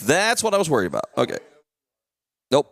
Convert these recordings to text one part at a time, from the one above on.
That's what I was worried about. Okay. Nope.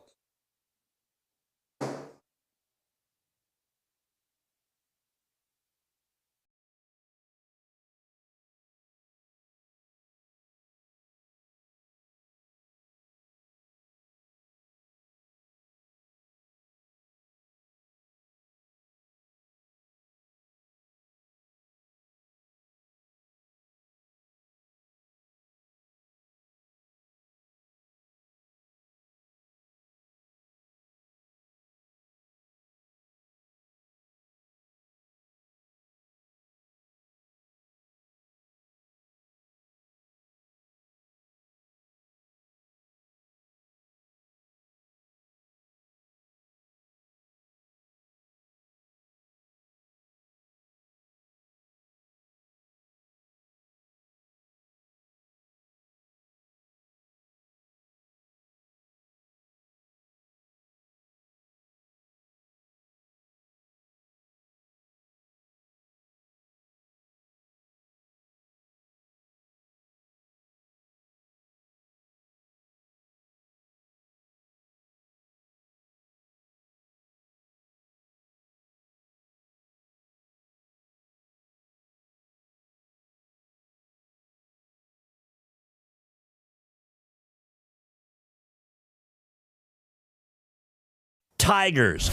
Tigers,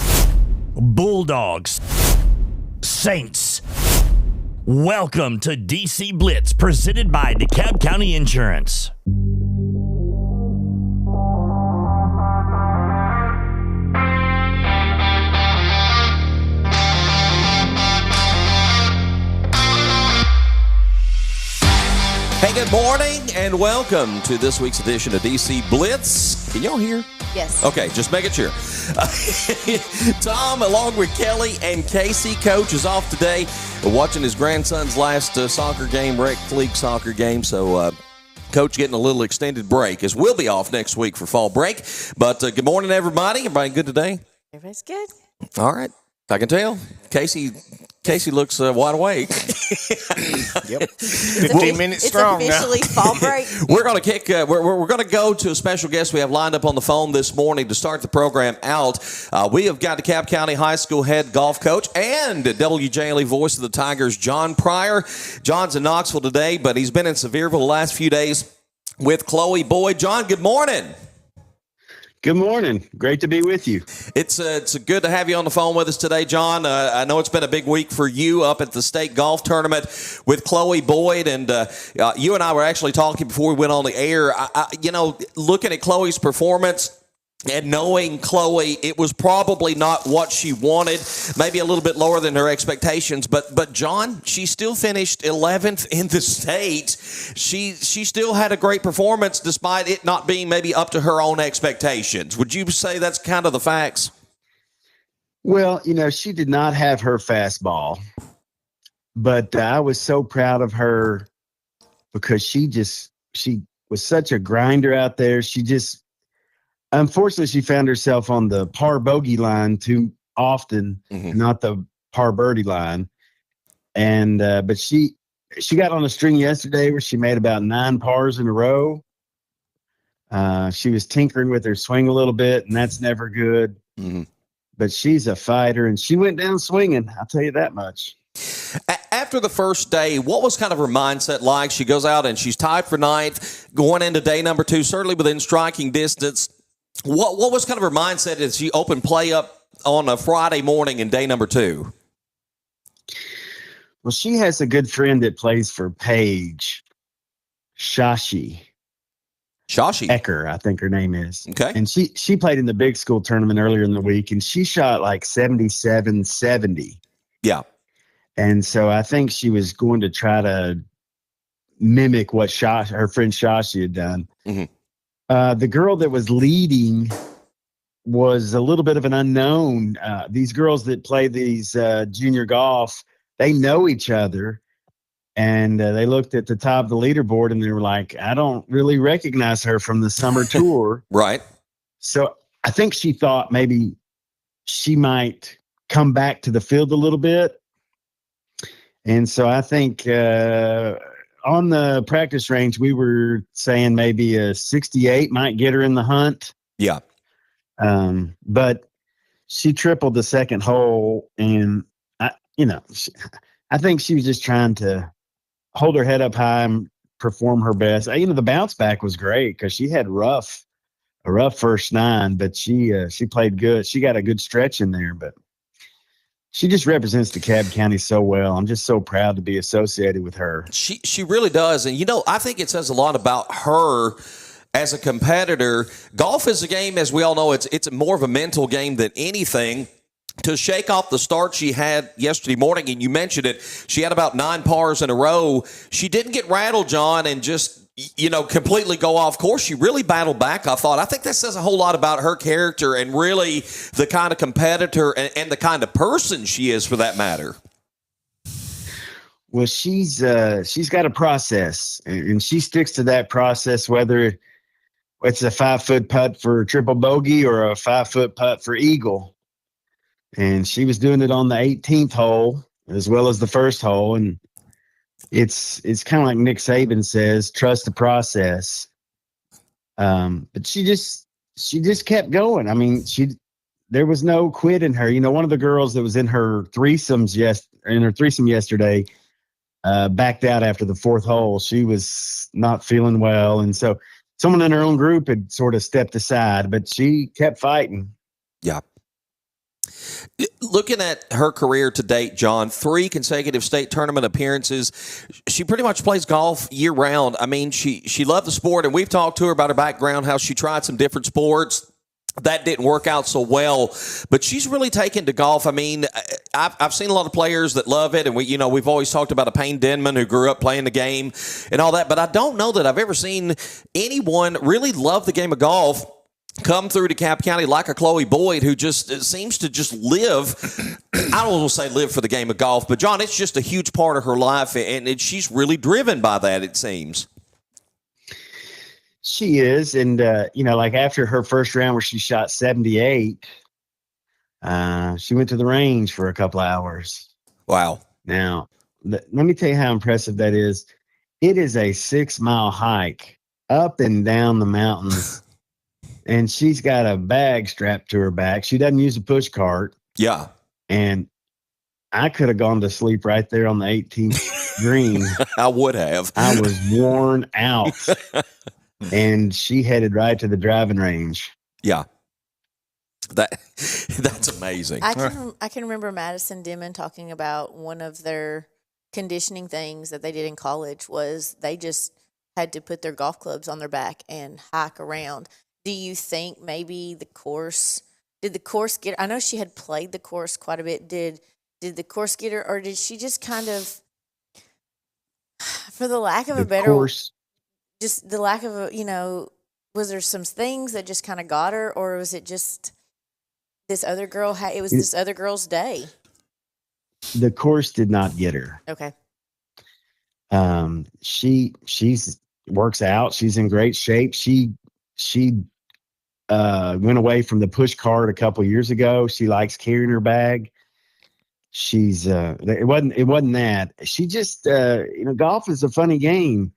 Bulldogs, Saints. Welcome to DC Blitz, presented by DeKalb County Insurance. Hey, good morning, and welcome to this week's edition of DC Blitz. Can y'all hear? Yes. Okay, just making sure. Tom, along with Kelly and Casey, Coach is off today watching his grandson's last soccer game, rec league soccer game. So, Coach getting a little extended break, as we'll be off next week for fall break. But good morning, everybody. Everybody good today? Everybody's good. All right. I can tell. Casey looks wide awake. Yep, 15 minutes strong. It's officially fall break. We're going to kick. We're going to go to a special guest we have lined up on the phone this morning to start the program out. We have got DeKalb County High School head golf coach and WJLE voice of the Tigers, John Pryor. John's in Knoxville today, but he's been in Sevierville the last few days with Chloe Boyd. John, good morning. Good morning. Great to be with you. It's good to have you on the phone with us today, John. I know it's been a big week for you up at the state golf tournament with Chloe Boyd, and you and I were actually talking before we went on the air. Looking at Chloe's performance and knowing Chloe, it was probably not what she wanted, maybe a little bit lower than her expectations. But John, she still finished 11th in the state. She still had a great performance despite it not being maybe up to her own expectations. Would you say that's kind of the facts? Well, she did not have her fastball, but I was so proud of her because she was such a grinder out there. Unfortunately, she found herself on the par bogey line too often, not the par birdie line. And but she got on a string yesterday where she made about 9 pars in a row. She was tinkering with her swing a little bit, and that's never good. Mm-hmm. But she's a fighter, and she went down swinging. I'll tell you that much. After the first day, what was kind of her mindset like? She goes out and she's tied for 9th, going into day number 2, certainly within striking distance. What was kind of her mindset as she opened play up on a Friday morning in day number 2? Well, she has a good friend that plays for Paige, Shashi Ecker, I think her name is. Okay. And she played in the big school tournament earlier in the week, and she shot like 77-70. Yeah. And so I think she was going to try to mimic what her friend Shashi had done. Mm-hmm. The girl that was leading was a little bit of an unknown. These girls that play these junior golf, they know each other. And they looked at the top of the leaderboard and they were like, I don't really recognize her from the summer tour. Right. So I think she thought maybe she might come back to the field a little bit. And so I think on the practice range, we were saying maybe a 68 might get her in the hunt. Yeah. But she tripled the second hole, and I think she was just trying to hold her head up high and perform her best. The bounce back was great because she had a rough first 9, but she played good. She got a good stretch in there, but she just represents DeKalb County so well. I'm just so proud to be associated with her. She really does. And, I think it says a lot about her as a competitor. Golf is a game, as we all know, it's more of a mental game than anything. To shake off the start she had yesterday morning, and you mentioned it, she had about 9 pars in a row. She didn't get rattled, John, and just completely go off course. She really battled back, I thought. I think that says a whole lot about her character and really the kind of competitor and the kind of person she is, for that matter. Well, she's got a process, and she sticks to that process, whether it's a 5-foot putt for triple bogey or a 5-foot putt for eagle. And she was doing it on the 18th hole as well as the first hole, and it's kind of like Nick Saban says, trust the process. But she just kept going. I mean, there was no quit in her. One of the girls that was in her threesome yesterday backed out after the 4th hole. She was not feeling well, and so someone in her own group had sort of stepped aside, but she kept fighting. Yeah. Looking at her career to date, John, 3 consecutive state tournament appearances. She pretty much plays golf year round. I mean, she loved the sport, and we've talked to her about her background, how she tried some different sports. That didn't work out so well, but she's really taken to golf. I mean, I've seen a lot of players that love it, and we've always talked about a Payne Denman who grew up playing the game and all that, but I don't know that I've ever seen anyone really love the game of golf come through DeKalb County like a Chloe Boyd, who just seems to just live. I don't want to say live for the game of golf, but John, it's just a huge part of her life, and she's really driven by that, it seems. She is, and like after her first round where she shot 78, she went to the range for a couple of hours. Wow! Now, let me tell you how impressive that is. It is a 6-mile hike up and down the mountains. And she's got a bag strapped to her back. She doesn't use a push cart. Yeah. And I could have gone to sleep right there on the 18th green. I would have. I was worn out. And she headed right to the driving range. Yeah. That's amazing. I can remember Madison Dimon talking about one of their conditioning things that they did in college was they just had to put their golf clubs on their back and hike around. Do you think maybe did the course get, I know she had played the course quite a bit. Did the course get her, or did she just kind of, for the lack of a better, just the lack of was there some things that just kind of got her, or was it just this other girl, this other girl's day? The course did not get her. Okay. She's works out. She's in great shape. She went away from the push cart a couple of years ago. She likes carrying her bag. She's it wasn't that. She just golf is a funny game.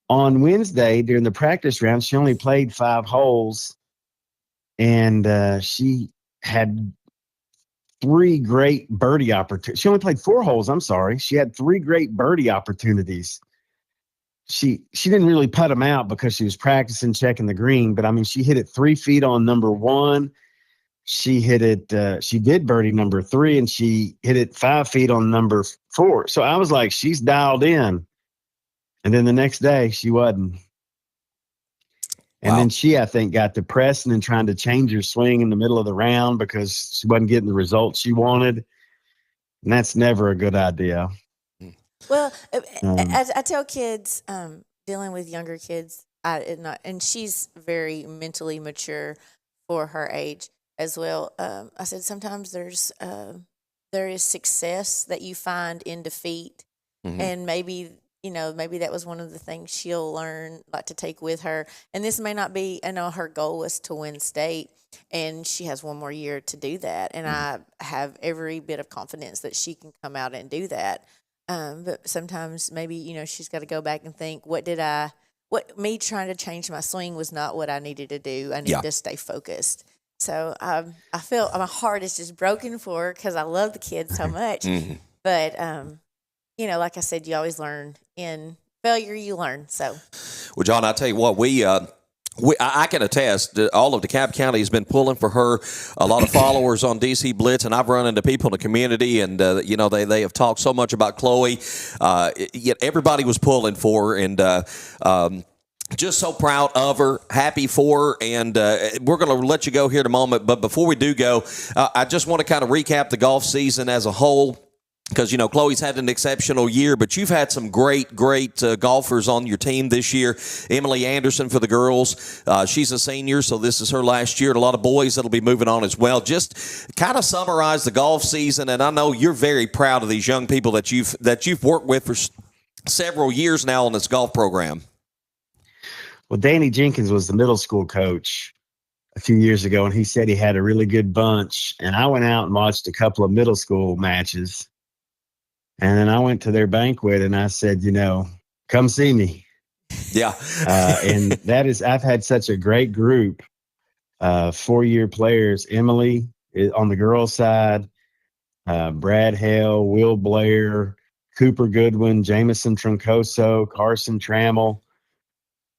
On Wednesday during the practice round, she only played 5 holes, and she had 3 great birdie opportunities. She only played 4 holes. I'm sorry. She had 3 great birdie opportunities. She didn't really putt them out because she was practicing checking the green, but I mean, she hit it 3 feet on number 1. She hit it, she did birdie number 3, and she hit it 5 feet on number 4. So I was like, she's dialed in. And then the next day she wasn't. And then she, I think, got depressed and then trying to change her swing in the middle of the round because she wasn't getting the results she wanted. And that's never a good idea. Well, I tell kids, dealing with younger kids, and she's very mentally mature for her age as well. I said sometimes there is success that you find in defeat, and maybe that was one of the things she'll learn, like to take with her. And this may not be. I know her goal was to win state, and she has one more year to do that. And I have every bit of confidence that she can come out and do that. But sometimes maybe, she's got to go back and think, what me trying to change my swing was not what I needed to do. I needed to stay focused. So I feel my heart is just broken for her because I love the kids so much. Mm-hmm. But, like I said, you always learn in failure, you learn. So, well, John, I tell you what, I can attest that all of DeKalb County has been pulling for her. A lot of followers on DC Blitz, and I've run into people in the community, and they have talked so much about Chloe. Yet everybody was pulling for her, and just so proud of her, happy for her, and we're going to let you go here in a moment. But before we do go, I just want to kind of recap the golf season as a whole. Because, Chloe's had an exceptional year, but you've had some great golfers on your team this year. Emily Anderson for the girls. She's a senior, so this is her last year. And a lot of boys that'll be moving on as well. Just kind of summarize the golf season, and I know you're very proud of these young people that you've worked with for several years now on this golf program. Well, Danny Jenkins was the middle school coach a few years ago, and he said he had a really good bunch. And I went out and watched a couple of middle school matches. And then I went to their banquet and I said, come see me. Yeah. And I've had such a great group, 4-year players. Emily on the girls' side, Brad Hale, Will Blair, Cooper Goodwin, Jamison Troncoso, Carson Trammell.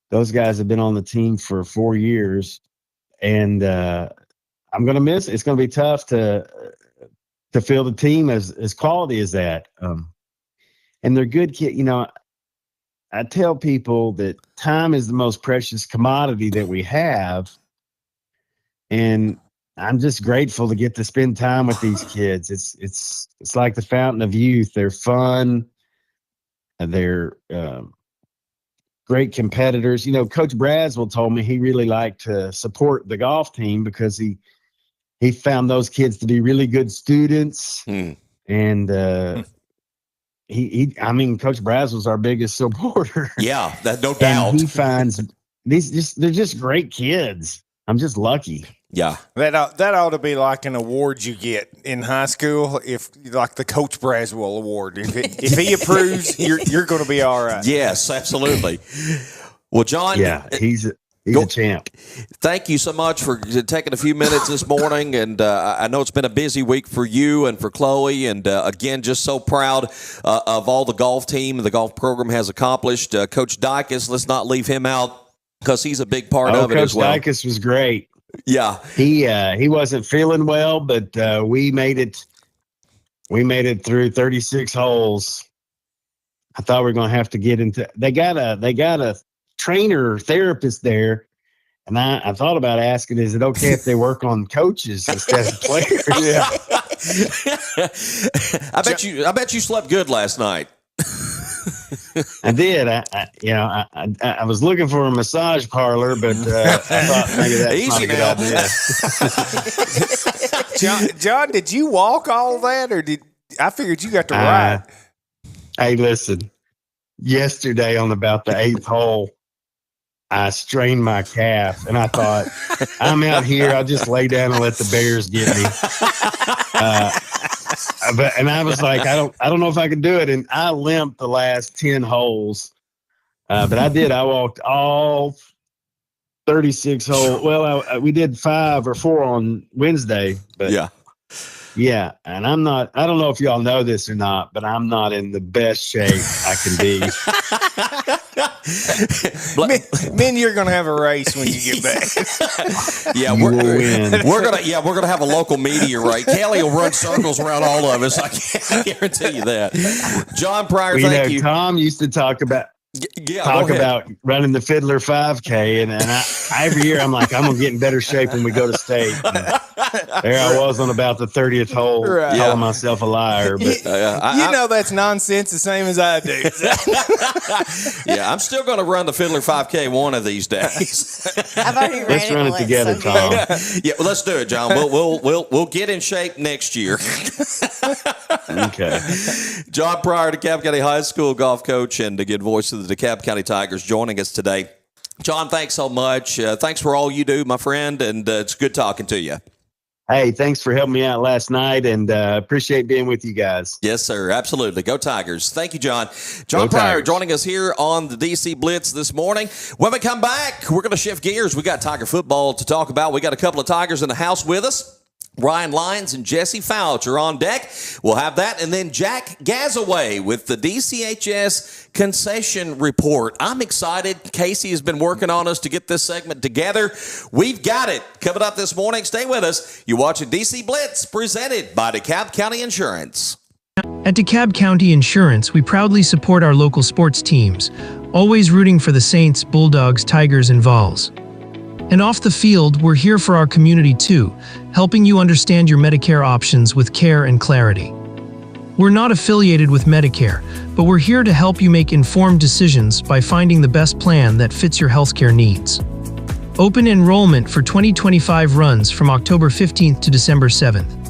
Those guys have been on the team for 4 years. And I'm going to miss it. It's going to be tough to field a team as quality as that. And they're good kids. I tell people that time is the most precious commodity that we have. And I'm just grateful to get to spend time with these kids. It's like the fountain of youth. They're fun. They're great competitors. Coach Braswell told me he really liked to support the golf team because he found those kids to be really good students. And Coach Braswell's our biggest supporter. Yeah, that no doubt. And he finds they're just great kids. I'm just lucky. Yeah. That ought to be like an award you get in high school, if like the Coach Braswell Award. If he approves, you're going to be all right. Yes, absolutely. Well, John. Yeah, he's a champ. Thank you so much for taking a few minutes this morning. And I know it's been a busy week for you and for Chloe. And again, just so proud of all the golf team and the golf program has accomplished. Coach Dykes, let's not leave him out because he's a big part of it as well. Coach Dykes was great. Yeah. He wasn't feeling well, but we made it through 36 holes. I thought we were going to have to get into – they got a trainer therapist there, and I thought about asking, is it okay if they work on coaches instead of players? Yeah. I bet you slept good last night. I did. I was looking for a massage parlor, but I thought maybe that's not a good idea. John, did you walk all that, or I figured you got to ride? Hey, listen. Yesterday on about the 8th hole, I strained my calf, and I thought, I'm out here. I'll just lay down and let the bears get me. And I was like, I don't know if I can do it. And I limped the last 10 holes. But I did. I walked all 36 holes. Well, we did 5 or 4 on Wednesday. But yeah. And I don't know if y'all know this or not, but I'm not in the best shape I can be. Men, you're gonna have a race when you get back. Yeah, we're gonna have a local media race. Kelly will run circles around all of us. I guarantee you that. John Pryor, thank you. Tom used to talk about running the Fiddler 5K, and every year I'm like, I'm gonna get in better shape when we go to state. And there I was on about the 30th hole, calling myself a liar. But that's nonsense, the same as I do. Yeah, I'm still going to run the Fiddler 5K one of these days. I've already ran Let's run it together, Tom. Yeah, well, let's do it, John. We'll get in shape next year. Okay. John Pryor, DeKalb County High School golf coach and a good voice of the DeKalb County Tigers, joining us today. John, thanks so much. Thanks for all you do, my friend, and it's good talking to you. Hey, thanks for helping me out last night, and appreciate being with you guys. Yes, sir. Absolutely. Go Tigers. Thank you, John. John Pryor joining us here on the DC Blitz this morning. When we come back, we're going to shift gears. We got Tiger football to talk about. We got a couple of Tigers in the house with us. Ryan Lyons and Jesse Foutch are on deck. We'll have that. And then Jack Gassaway with the DCHS Concession Report. I'm excited. Casey has been working on us to get this segment together. We've got it. Coming up this morning, stay with us. You're watching DC Blitz, presented by DeKalb County Insurance. At DeKalb County Insurance, we proudly support our local sports teams, always rooting for the Saints, Bulldogs, Tigers, and Vols. And off the field, we're here for our community too, helping you understand your Medicare options with care and clarity. We're not affiliated with Medicare, but we're here to help you make informed decisions by finding the best plan that fits your healthcare needs. Open enrollment for 2025 runs from October 15th to December 7th.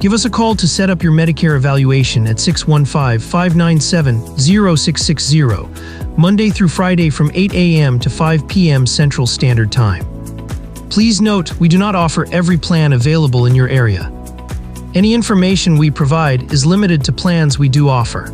Give us a call to set up your Medicare evaluation at 615-597-0660, Monday through Friday from 8 a.m. to 5 p.m. Central Standard Time. Please note, we do not offer every plan available in your area. Any information we provide is limited to plans we do offer.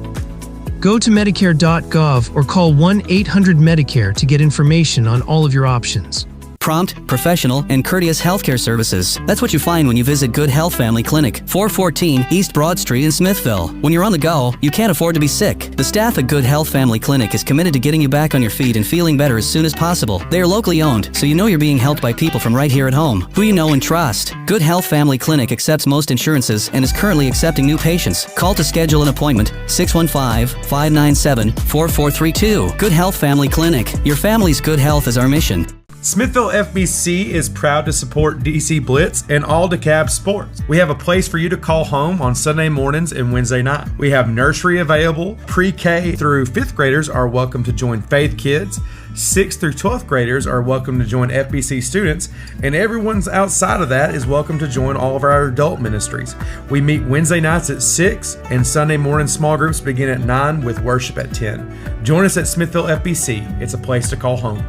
Go to Medicare.gov or call 1-800-MEDICARE to get information on all of your options. Prompt, professional, and courteous healthcare services. That's what you find when you visit Good Health Family Clinic, 414 East Broad Street in Smithville. When you're on the go, you can't afford to be sick. The staff at Good Health Family Clinic is committed to getting you back on your feet and feeling better as soon as possible. They are locally owned, so you know you're being helped by people from right here at home, who you know and trust. Good Health Family Clinic accepts most insurances and is currently accepting new patients. Call to schedule an appointment, 615-597-4432. Good Health Family Clinic. Your family's good health is our mission. Smithville FBC is proud to support DC Blitz and all DeKalb sports. We have a place for you to call home on Sunday mornings and Wednesday night. We have nursery available. Pre-K through 5th graders are welcome to join Faith Kids. 6th through 12th graders are welcome to join FBC students, and everyone's outside of that is welcome to join all of our adult ministries. We meet Wednesday nights at 6, and Sunday morning small groups begin at 9 with worship at 10. Join us at Smithville FBC. It's a place to call home.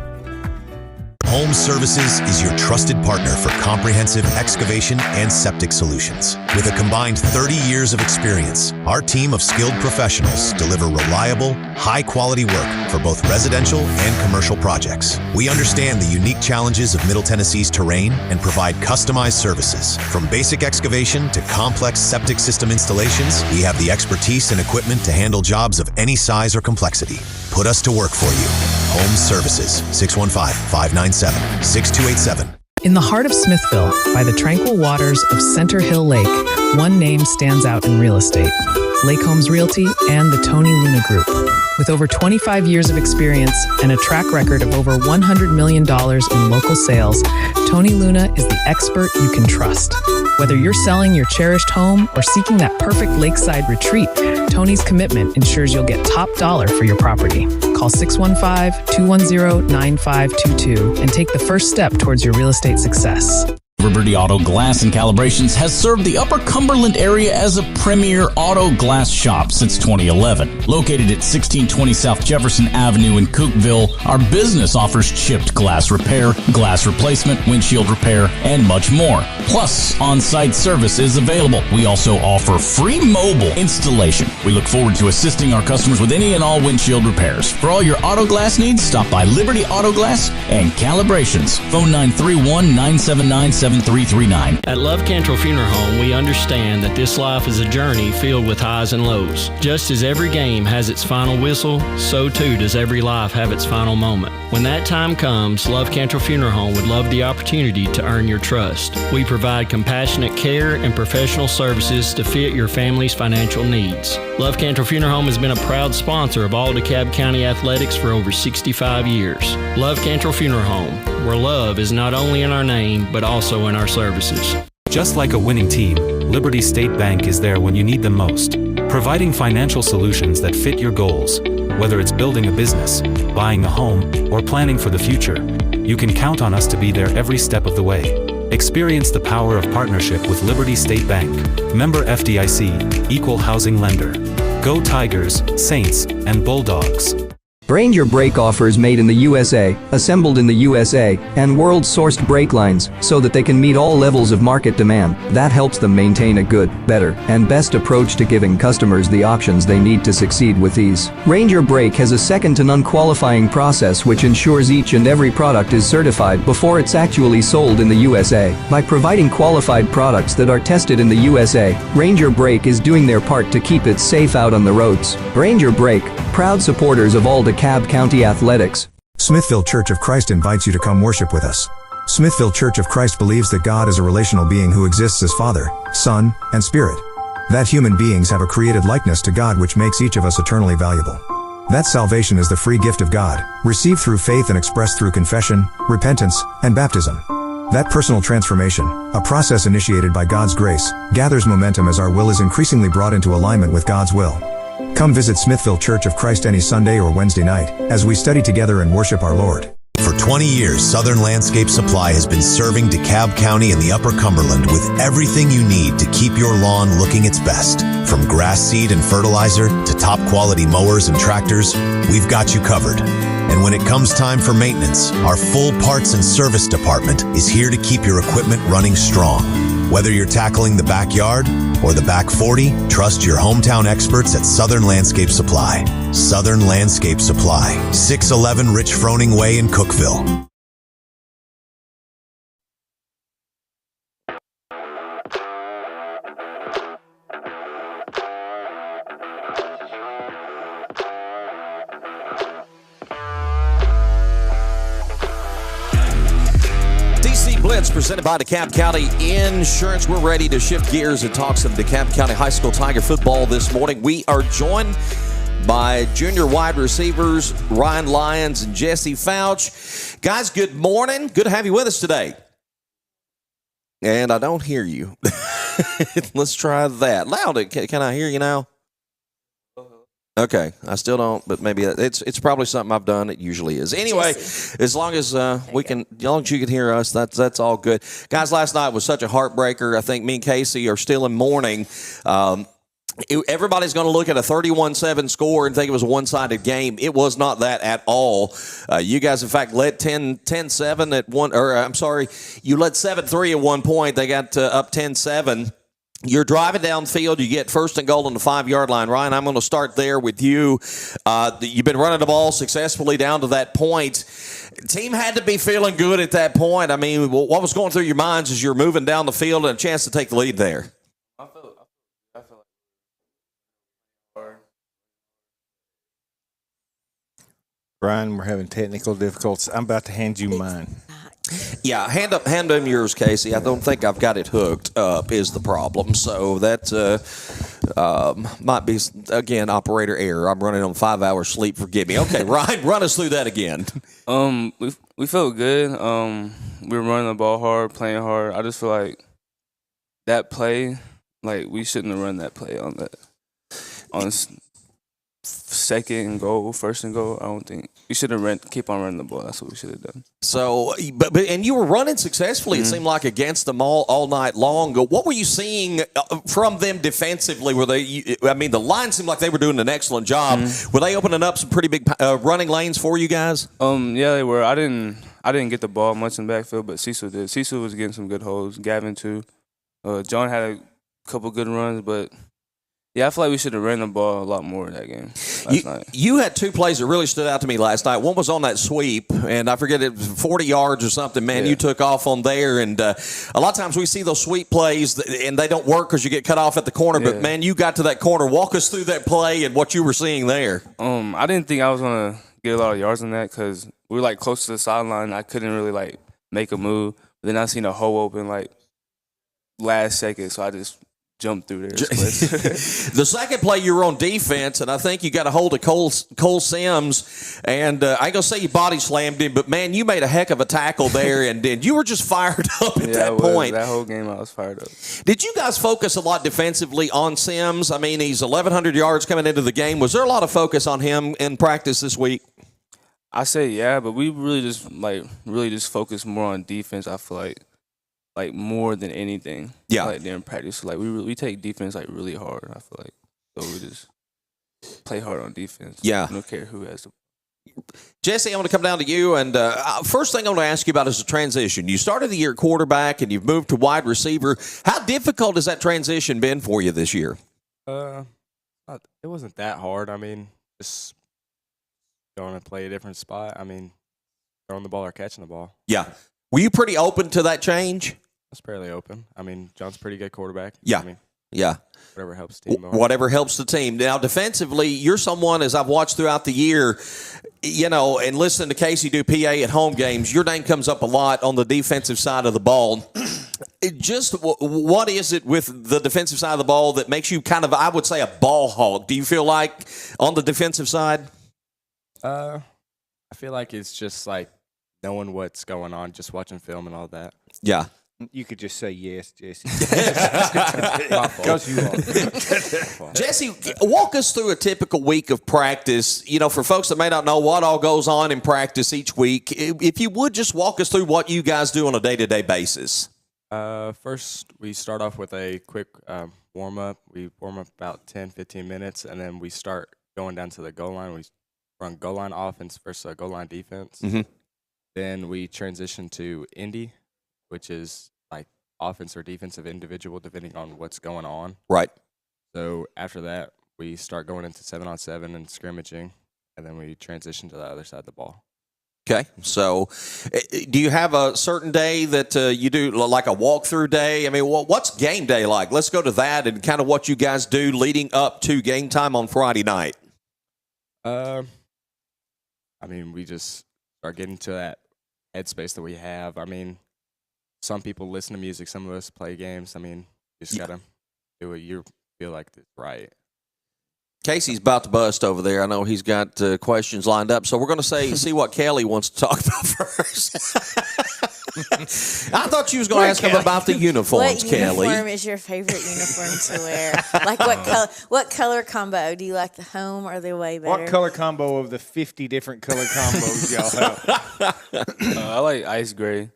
Home Services is your trusted partner for comprehensive excavation and septic solutions. With a combined 30 years of experience, our team of skilled professionals deliver reliable, high-quality work for both residential and commercial projects. We understand the unique challenges of Middle Tennessee's terrain and provide customized services. From basic excavation to complex septic system installations, we have the expertise and equipment to handle jobs of any size or complexity. Put us to work for you. Home Services, 615-597-6287. In the heart of Smithville, by the tranquil waters of Center Hill Lake, one name stands out in real estate: Lake Homes Realty and the Tony Luna Group. With over 25 years of experience and a track record of over $100 million in local sales, Tony Luna is the expert you can trust. Whether you're selling your cherished home or seeking that perfect lakeside retreat, Tony's commitment ensures you'll get top dollar for your property. Call 615-210-9522 and take the first step towards your real estate success. Liberty Auto Glass and Calibrations has served the Upper Cumberland area as a premier auto glass shop since 2011. Located at 1620 South Jefferson Avenue in Cookeville, our business offers chipped glass repair, glass replacement, windshield repair, and much more. Plus, on-site service is available. We also offer free mobile installation. We look forward to assisting our customers with any and all windshield repairs. For all your auto glass needs, stop by Liberty Auto Glass and Calibrations. Phone 931-979-7339. At Love Cantrell Funeral Home, we understand that this life is a journey filled with highs and lows. Just as every game has its final whistle, so too does every life have its final moment. When that time comes, Love Cantrell Funeral Home would love the opportunity to earn your trust. We provide compassionate care and professional services to fit your family's financial needs. Love Cantrell Funeral Home has been a proud sponsor of all DeKalb County athletics for over 65 years. Love Cantrell Funeral Home, where love is not only in our name, but also in our services. Just like a winning team, Liberty State Bank is there when you need them most, providing financial solutions that fit your goals. Whether it's building a business, buying a home, or planning for the future, you can count on us to be there every step of the way. Experience the power of partnership with Liberty State Bank. Member FDIC, Equal Housing Lender. Go Tigers, Saints, and Bulldogs. Ranger Brake offers made in the USA, assembled in the USA, and world-sourced brake lines so that they can meet all levels of market demand. That helps them maintain a good, better, and best approach to giving customers the options they need to succeed with ease. Ranger Brake has a second-to-none qualifying process which ensures each and every product is certified before it's actually sold in the USA. By providing qualified products that are tested in the USA, Ranger Brake is doing their part to keep it safe out on the roads. Ranger Brake, proud supporters of all DeKalb County athletics. Smithville Church of Christ invites you to come worship with us. Smithville Church of Christ believes that God is a relational being who exists as Father, Son, and Spirit. That human beings have a created likeness to God which makes each of us eternally valuable. That salvation is the free gift of God, received through faith and expressed through confession, repentance, and baptism. That personal transformation, a process initiated by God's grace, gathers momentum as our will is increasingly brought into alignment with God's will. Come visit Smithville Church of Christ any Sunday or Wednesday night as we study together and worship our Lord. For 20 years, Southern Landscape Supply has been serving DeKalb County and the Upper Cumberland with everything you need to keep your lawn looking its best. From grass seed and fertilizer to top quality mowers and tractors, we've got you covered. And when it comes time for maintenance, our full parts and service department is here to keep your equipment running strong. Whether you're tackling the backyard or the back 40, trust your hometown experts at Southern Landscape Supply. Southern Landscape Supply, 611 Rich Froning Way in Cookeville. Blitz presented by DeKalb County Insurance. We're ready to shift gears and talk some DeKalb County High School Tiger football this morning. We are joined by junior wide receivers Ryan Lyons and Jesse Foutch. Guys, good morning. Good to have you with us today. And I don't hear you. Let's try that. Loud. Can I hear you now? Okay, I still don't, but maybe it's probably something I've done. It usually is. Anyway, as long as you can hear us, that's all good. Guys, last night was such a heartbreaker. I think me and Casey are still in mourning. Everybody's going to look at a 31-7 score and think it was a one-sided game. It was not that at all. You guys, in fact, led 10-7 at one, or I'm sorry, you led 7-3 at one point. They got up 10-7. You're driving downfield. You get first and goal on the 5-yard line. Ryan, I'm going to start there with you. You've been running the ball successfully down to that point. Team had to be feeling good at that point. I mean, what was going through your minds as you're moving down the field and a chance to take the lead there? I feel like Ryan, we're having technical difficulties. I'm about to hand you mine. Yeah, hand them yours, Casey. I don't think I've got it hooked up is the problem. So that might be, again, operator error. I'm running on 5 hours sleep. Forgive me. Okay, Ryan, run us through that again. We felt good. We were running the ball hard, playing hard. I just feel like that play, like we shouldn't have run that play on second and goal, first and goal. I don't think we should have keep on running the ball. That's what we should have done. So, but and you were running successfully. It seemed like against them all night long. What were you seeing from them defensively? Were they? I mean, the line seemed like they were doing an excellent job. Were they opening up some pretty big running lanes for you guys? Yeah, they were. I didn't get the ball much in the backfield, but Cecil did. Cecil was getting some good holes. Gavin too. John had a couple good runs, but. Yeah, I feel like we should have ran the ball a lot more in that game last night. You had two plays that really stood out to me last night. One was on that sweep, and I forget it was 40 yards or something. Man, you took off on there. And a lot of times we see those sweep plays, and they don't work because you get cut off at the corner. Yeah. But, man, you got to that corner. Walk us through that play and what you were seeing there. I didn't think I was going to get a lot of yards on that because we were, like, close to the sideline. I couldn't really, like, make a move. But then I seen a hole open, like, last second, so I just – jumped through there. The second play, you were on defense, and I think you got a hold of Cole Sims, and I ain't going to say you body slammed him, but, man, you made a heck of a tackle there, and you were just fired up at that point. That whole game I was fired up. Did you guys focus a lot defensively on Sims? I mean, he's 1,100 yards coming into the game. Was there a lot of focus on him in practice this week? I say yeah, but we really just focused more on defense, I feel like more than anything. Yeah. Like during practice. Like we take defense like really hard, I feel like. So we just play hard on defense. Yeah. We don't care who has the Jesse, I want to come down to you. And first thing I want to ask you about is the transition. You started the year at quarterback and you've moved to wide receiver. How difficult has that transition been for you this year? It wasn't that hard. I mean, just going to play a different spot. I mean, throwing the ball or catching the ball. Yeah. Were you pretty open to that change? I was fairly open. I mean, John's a pretty good quarterback. Yeah. I mean, yeah. Whatever helps the team. Whatever helps the team. Now, defensively, you're someone, as I've watched throughout the year, and listening to Casey do PA at home games, your name comes up a lot on the defensive side of the ball. Just what is it with the defensive side of the ball that makes you kind of, I would say, a ball hog? Do you feel like on the defensive side? I feel like it's just like knowing what's going on, just watching film and all that. Yeah. You could just say yes, Jesse. Because you are. Jesse, walk us through a typical week of practice. For folks that may not know what all goes on in practice each week, if you would just walk us through what you guys do on a day-to-day basis. First, we start off with a quick warm-up. We warm up about 10, 15 minutes, and then we start going down to the goal line. We run goal line offense versus goal line defense. Mm-hmm. Then we transition to Indy, which is like offense or defensive individual, depending on what's going on. Right. So after that, we start going into 7-on-7 and scrimmaging, and then we transition to the other side of the ball. Okay. So do you have a certain day that you do like a walkthrough day? I mean, what's game day like? Let's go to that and kind of what you guys do leading up to game time on Friday night. I mean, we just start getting to that headspace that we have. I mean, some people listen to music. Some of us play games. I mean, you just got to do what you feel like is right. Casey's about to bust over there. I know he's got questions lined up. So we're going to see what Kelly wants to talk about first. I thought you was going to ask him about the uniforms, Kelly. What uniform is your favorite uniform to wear? Like what color combo? Do you like the home or the away better? What color combo of the 50 different color combos y'all have? I like ice gray.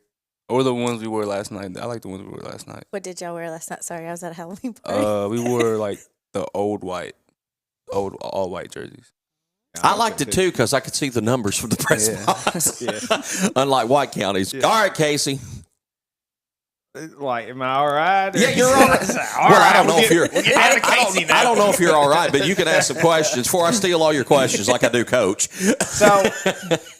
Or the ones we wore last night. I like the ones we wore last night. What did y'all wear last night? Sorry, I was at a Halloween party. We wore like the old all white jerseys. I liked it too because I could see the numbers from the press box. Unlike White County's. Yeah. All right, Casey. Like, am I all right? Yeah, you're all right. I don't know if you're. I don't know if you're all right, but you can ask some questions before I steal all your questions, like I do, Coach. So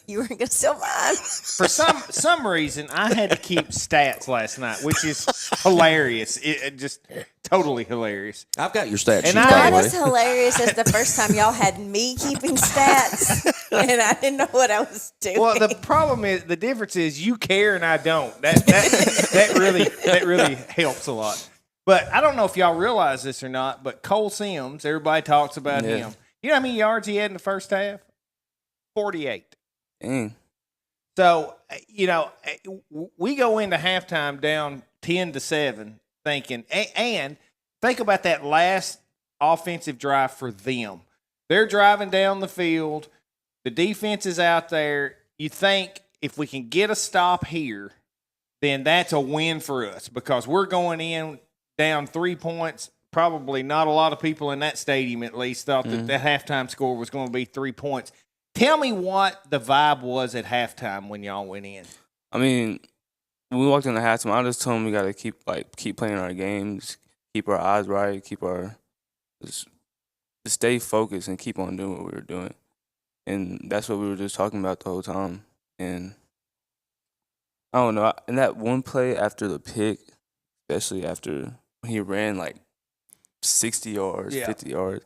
you weren't gonna steal mine. For some reason, I had to keep stats last night, which is hilarious. It just totally hilarious. I've got your stats. Not as hilarious as the first time y'all had me keeping stats, and I didn't know what I was doing. Well, the problem is the difference is you care and I don't. That really helps a lot. But I don't know if y'all realize this or not, but Cole Sims, everybody talks about him. You know how many yards he had in the first half? 48. Dang. So, we go into halftime down 10-7 thinking, and think about that last offensive drive for them. They're driving down the field. The defense is out there. You think if we can get a stop here, then that's a win for us because we're going in down 3 points. Probably not a lot of people in that stadium, at least, thought that the halftime score was going to be 3 points. Tell me what the vibe was at halftime when y'all went in. I mean, when we walked in the halftime, I just told them we got to keep playing our games, keep our eyes right, just stay focused and keep on doing what we were doing. And that's what we were just talking about the whole time. And I don't know. In that one play after the pick, especially after he ran like 60 yards, 50 yards,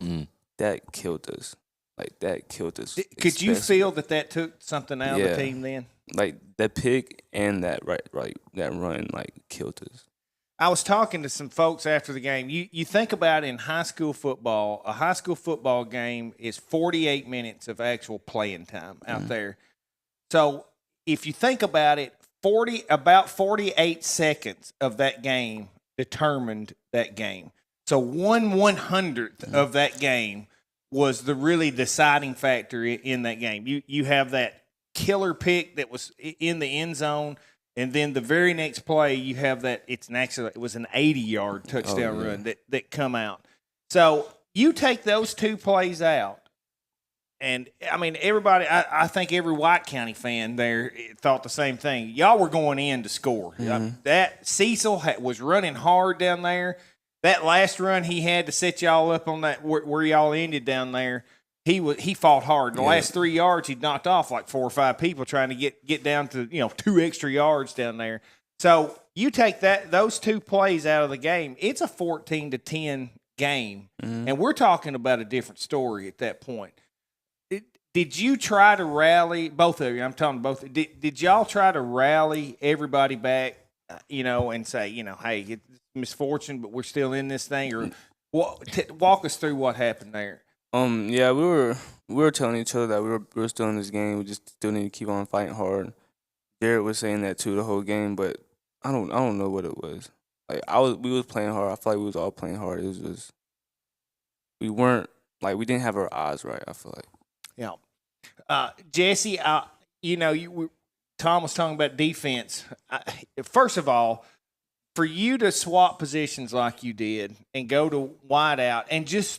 that killed us. Like, that killed us. Could you feel that took something out of the team then? Like, that pick and that that run, killed us. I was talking to some folks after the game. You think about in high school football, a high school football game is 48 minutes of actual playing time out there. So if you think about it, about 48 seconds of that game determined that game. So 1/100th of that game was the really deciding factor in that game. You have that killer pick that was in the end zone, and then the very next play you have that it was an 80-yard touchdown run that come out. So you take those two plays out, And I mean, everybody, I think every White County fan there thought the same thing. Y'all were going in to score. That Cecil was running hard down there. That last run he had to set y'all up on that where y'all ended down there, he fought hard. The last 3 yards, he knocked off like 4 or 5 people trying to get down to 2 extra yards down there. So you take those 2 plays out of the game, it's a 14-10 game, and we're talking about a different story at that point. Did you try to rally, both of you, I'm talking both, did y'all try to rally everybody back, and say, hey, it's misfortune, but we're still in this thing? Or walk us through what happened there. Yeah, we were telling each other that we were still in this game. We just still need to keep on fighting hard. Jared was saying that too the whole game, but I don't know what it was. Like we was playing hard. I feel like we was all playing hard. It was just we didn't have our eyes right, I feel like. Yeah. Jesse, Tom was talking about defense. First of all, for you to swap positions like you did and go to wide out and just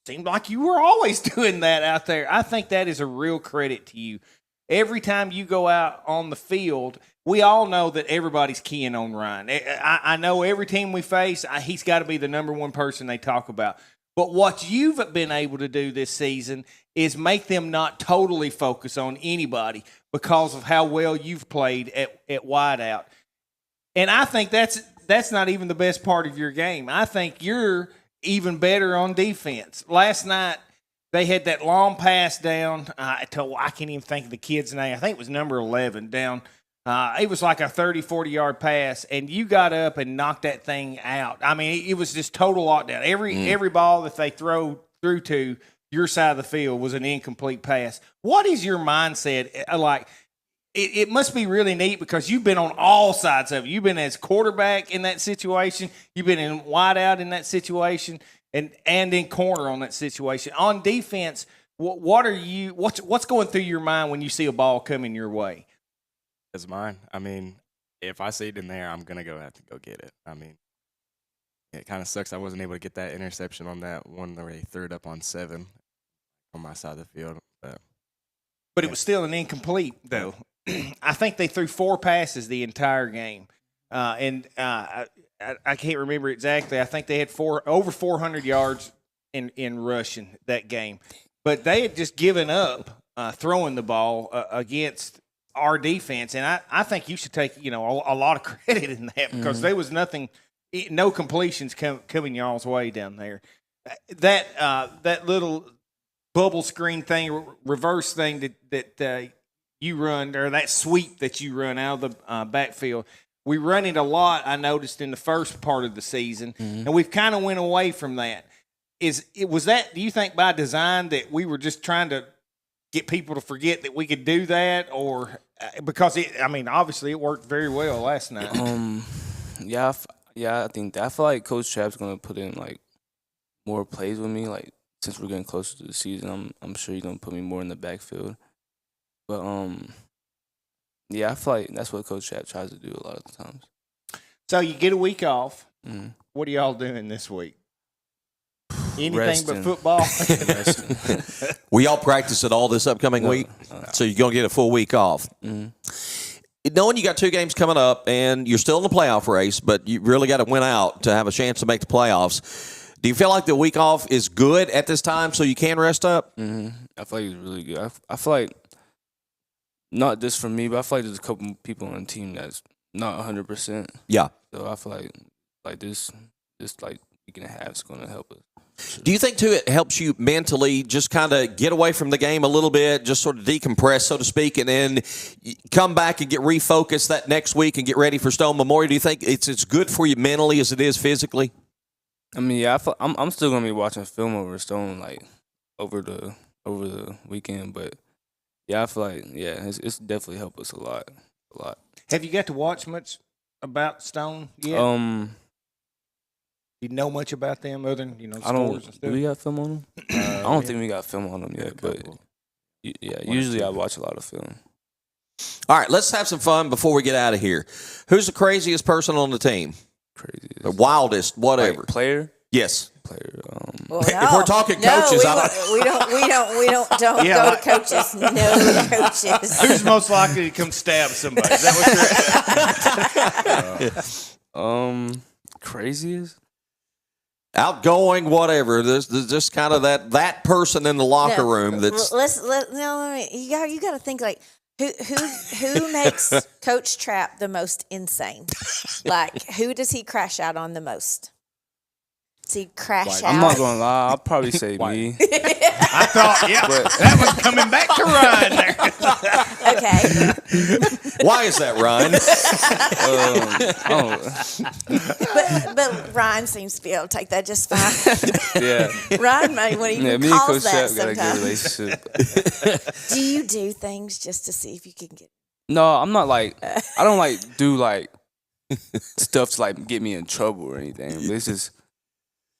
seemed like you were always doing that out there, I think that is a real credit to you. Every time you go out on the field, we all know that everybody's keying on Ryan. I know every team we face, he's got to be the number one person they talk about. But what you've been able to do this season is make them not totally focus on anybody because of how well you've played at wideout. And I think that's not even the best part of your game. I think you're even better on defense. Last night, they had that long pass down. I can't even think of the kid's name. I think it was number 11 down. It was like a 30, 40-yard pass, and you got up and knocked that thing out. I mean, it was just total lockdown. Every ball that they throw through to your side of the field was an incomplete pass. What is your mindset like? It must be really neat because you've been on all sides of it. You've been as quarterback in that situation. You've been in wide out in that situation and in corner on that situation. On defense, what's going through your mind when you see a ball coming your way? It's mine. I mean, if I see it in there, I'm going to have to go get it. I mean, it kind of sucks I wasn't able to get that interception on that one where they threw it up on 7 on my side of the field. But it was still an incomplete, though. I think they threw 4 passes the entire game. I can't remember exactly. I think they had over 400 yards in rushing that game. But they had just given up throwing the ball against our defense. And I think you should take, a lot of credit in that because there was no completions coming y'all's way down there. That little bubble screen thing, reverse thing that you run, or that sweep that you run out of the backfield, we run it a lot, I noticed, in the first part of the season, and we've kind of went away from that. Was that, do you think, by design that we were just trying to get people to forget that we could do that, or because obviously it worked very well last night? Yeah, I think that. I feel like Coach Trapp's gonna put in like more plays with me. Like since we're getting closer to the season, I'm sure he's gonna put me more in the backfield. But yeah, I feel like that's what Coach Trapp tries to do a lot of the times. So you get a week off. What are y'all doing this week? Anything Resting. but football? We all practice it all this upcoming week, so you're going to get a full week off. Knowing you got 2 games coming up and you're still in the playoff race, but you really got to win out to have a chance to make the playoffs, do you feel like the week off is good at this time so you can rest up? I feel like it's really good. I feel like, not just for me, but I feel like there's a couple people on the team that's not 100%. Yeah. So I feel like this like week and a half is going to help us. Do you think, too, it helps you mentally just kind of get away from the game a little bit, just sort of decompress, so to speak, and then come back and get refocused that next week and get ready for Stone Memorial? Do you think it's good for you mentally as it is physically? I mean, yeah, I'm still going to be watching film over Stone, like, over the weekend, but yeah, I feel like, it's definitely helped us a lot. Have you got to watch much about Stone yet? You know much about them other than, scores and stuff? Do we got film on them? I don't think we got film on them yet, but usually I watch a lot of film. All right, let's have some fun before we get out of here. Who's the craziest person on the team? Craziest. The wildest, whatever. Like player? Yes. Player. Well, If we're talking coaches, we don't Yeah, go to coaches. No coaches. Who's most likely to come stab somebody? Is that what craziest? Outgoing, whatever. There's just kind of that person in the locker room that's. You got to think like who makes Coach Trapp the most insane? Like who does he crash out on the most? Does he crash out? I'm not gonna lie. I'll probably say me. I thought, that was coming back to Ryan there. Okay. Why is that, Ryan? But Ryan seems to be able to take that just fine. Yeah. Ryan might when he me and calls Coach that Trapp got a good sometimes. relationship. Do you do things just to see if you can get? No, I'm not like. I don't like do like stuff to like get me in trouble or anything. But it's just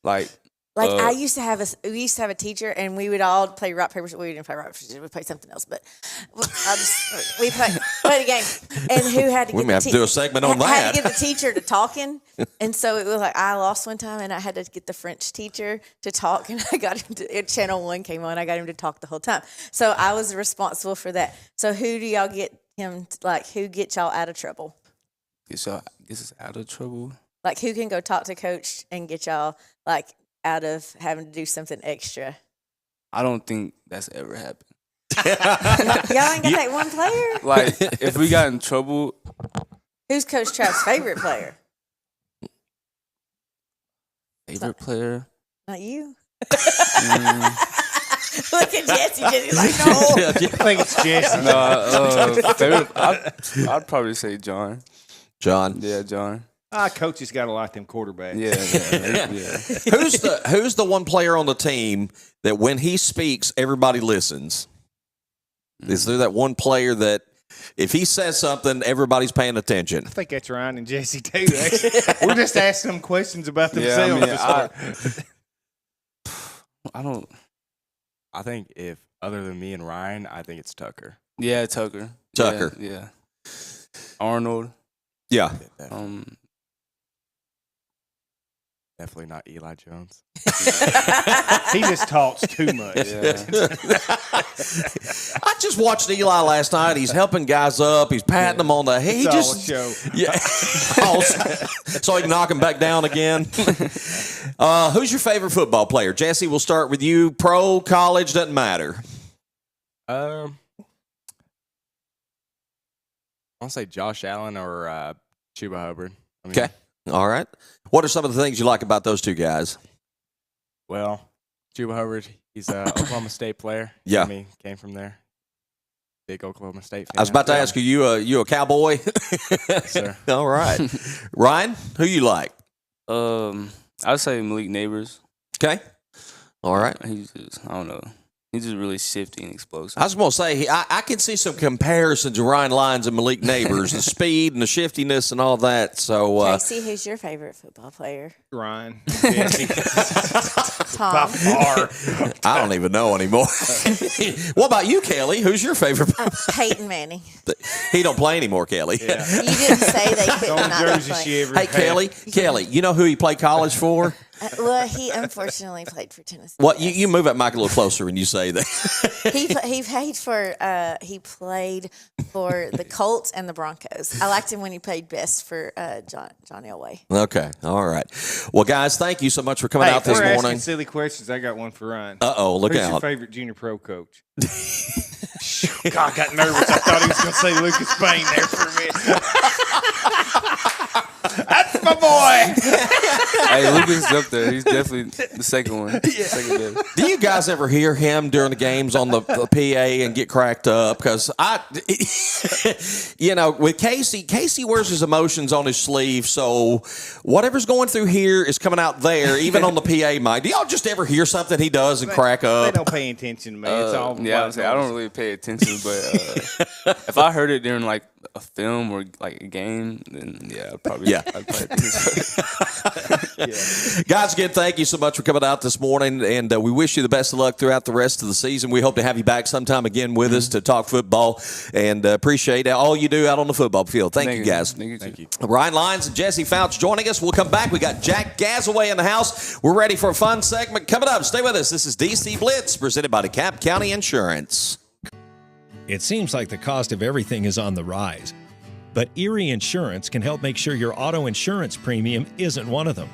like. I used to have a teacher, and we would all play rock paper. We didn't play rock paper scissors. We played something else, but we played a game. And who had to? We may have to do a segment on that. Had to get the teacher to talking, and so it was like I lost one time, and I had to get the French teacher to talk, and I got him to. Channel 1 came on. I got him to talk the whole time, so I was responsible for that. So who do y'all get him? Who gets y'all out of trouble? Gets us out of trouble. Like who can go talk to coach and get y'all out of having to do something extra? I don't think that's ever happened. Y'all ain't got that one player? Like, if we got in trouble. Who's Coach Trapp's favorite player? Favorite player? Not you. Look at Jesse. Jesse's like, no. I think it's Jesse. No, favorite, I'd probably say John. John? Yeah, John. Coaches got to like them quarterbacks. Yeah. Who's the one player on the team that when he speaks, everybody listens? Is there that one player that if he says something, everybody's paying attention? I think that's Ryan and Jesse too. We're just asking them questions about themselves. I think if other than me and Ryan, I think it's Tucker. Yeah, Tucker. Yeah. Arnold. Yeah. Definitely not Eli Jones. He just talks too much. Yeah. I just watched Eli last night. He's helping guys up. He's patting them on the head. It's all a show. Yeah. So he can knock him back down again. Who's your favorite football player? Jesse, we'll start with you. Pro, college, doesn't matter. I want to say Josh Allen or Chuba Hubbard. Okay. All right. What are some of the things you like about those two guys? Well, Chuba Hubbard, he's an Oklahoma State player. Yeah. Came from there. Big Oklahoma State fan. I was about to ask you, you a Cowboy? Yes, sir. All right. Ryan, who you like? I'd say Malik Neighbors. Okay. All right. He's just, I don't know. He's just really shifty and explosive. I was going to say, I can see some comparisons to Ryan Lyons and Malik Neighbors, the speed and the shiftiness and all that. So, Casey, who's your favorite football player? Ryan. Tom. By far. I don't even know anymore. What about you, Kelly? Who's your favorite? Peyton Manning. He don't play anymore, Kelly. Yeah. You didn't say they couldn't Only not jersey play. she ever Hey, had. Kelly, you know who he played college for? Well, he unfortunately played for Tennessee. What you move that mic a little closer when you say that. He played for the Colts and the Broncos. I liked him when he played best for John Elway. Okay, all right. Well, guys, thank you so much for coming out this we're morning. asking silly questions. I got one for Ryan. Look Who's out! your favorite junior pro coach? God, I got nervous. I thought he was going to say Lucas Payne there for a minute. That's my boy. Hey, Lucas is up there. He's definitely the second one. Yeah. Second best. Do you guys ever hear him during the games on the PA and get cracked up? Because with Casey wears his emotions on his sleeve, so whatever's going through here is coming out there, even on the PA mic. Do y'all just ever hear something he does and crack up? They don't pay attention to me. It's all I don't really pay attention, but if I heard it during like a film or like a game, then yeah, I'd probably Yeah. I'd play it. Guys, again, thank you so much for coming out this morning, and we wish you the best of luck throughout the rest of the season. We hope to have you back sometime again with us to talk football, and appreciate all you do out on the football field. Thank you, guys. Thank you. Ryan Lyons and Jesse Foutch joining us. We'll come back. We got Jack Gassaway in the house. We're ready for a fun segment coming up. Stay with us. This is DC Blitz, presented by DeKalb County Insurance. It seems like the cost of everything is on the rise, but Erie Insurance can help make sure your auto insurance premium isn't one of them.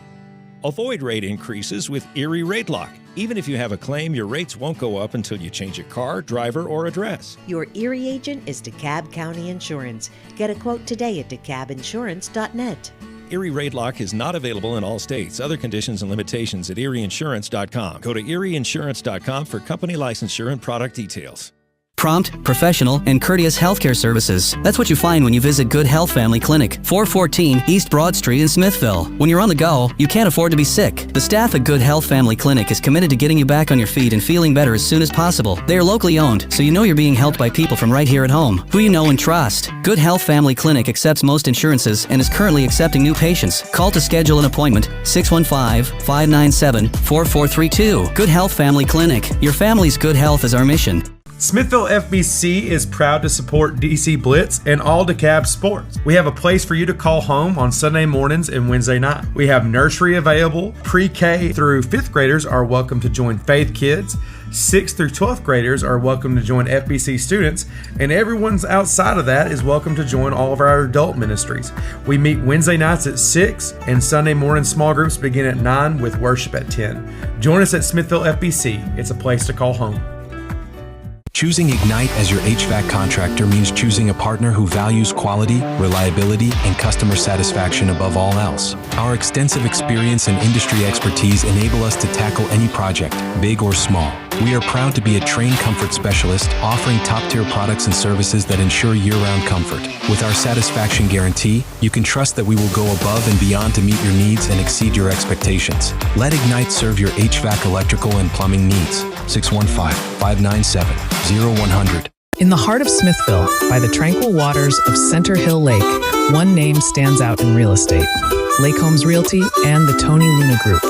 Avoid rate increases with Erie Rate Lock. Even if you have a claim, your rates won't go up until you change your car, driver, or address. Your Erie agent is DeKalb County Insurance. Get a quote today at DeKalbInsurance.net. Erie Rate Lock is not available in all states. Other conditions and limitations at ErieInsurance.com. Go to ErieInsurance.com for company licensure and product details. Prompt, professional, and courteous healthcare services. That's what you find when you visit Good Health Family Clinic, 414 East Broad Street in Smithville. When you're on the go, you can't afford to be sick. The staff at Good Health Family Clinic is committed to getting you back on your feet and feeling better as soon as possible. They are locally owned, so you know you're being helped by people from right here at home, who you know and trust. Good Health Family Clinic accepts most insurances and is currently accepting new patients. Call to schedule an appointment, 615-597-4432. Good Health Family Clinic. Your family's good health is our mission. Smithville FBC is proud to support DC Blitz and all DeKalb Sports. We have a place for you to call home on Sunday mornings and Wednesday night. We have nursery available. Pre-K through 5th graders are welcome to join Faith Kids. 6th through 12th graders are welcome to join FBC students, and everyone's outside of that is welcome to join all of our adult ministries. We meet Wednesday nights at 6, and Sunday morning small groups begin at 9 with worship at 10. Join us at Smithville FBC. It's a place to call home. Choosing Ignite as your HVAC contractor means choosing a partner who values quality, reliability, and customer satisfaction above all else. Our extensive experience and industry expertise enable us to tackle any project, big or small. We are proud to be a trained comfort specialist, offering top-tier products and services that ensure year-round comfort. With our satisfaction guarantee, you can trust that we will go above and beyond to meet your needs and exceed your expectations. Let Ignite serve your HVAC, electrical, and plumbing needs. 615-597-0100. In the heart of Smithville, by the tranquil waters of Center Hill Lake, one name stands out in real estate: Lake Homes Realty and the Tony Luna Group.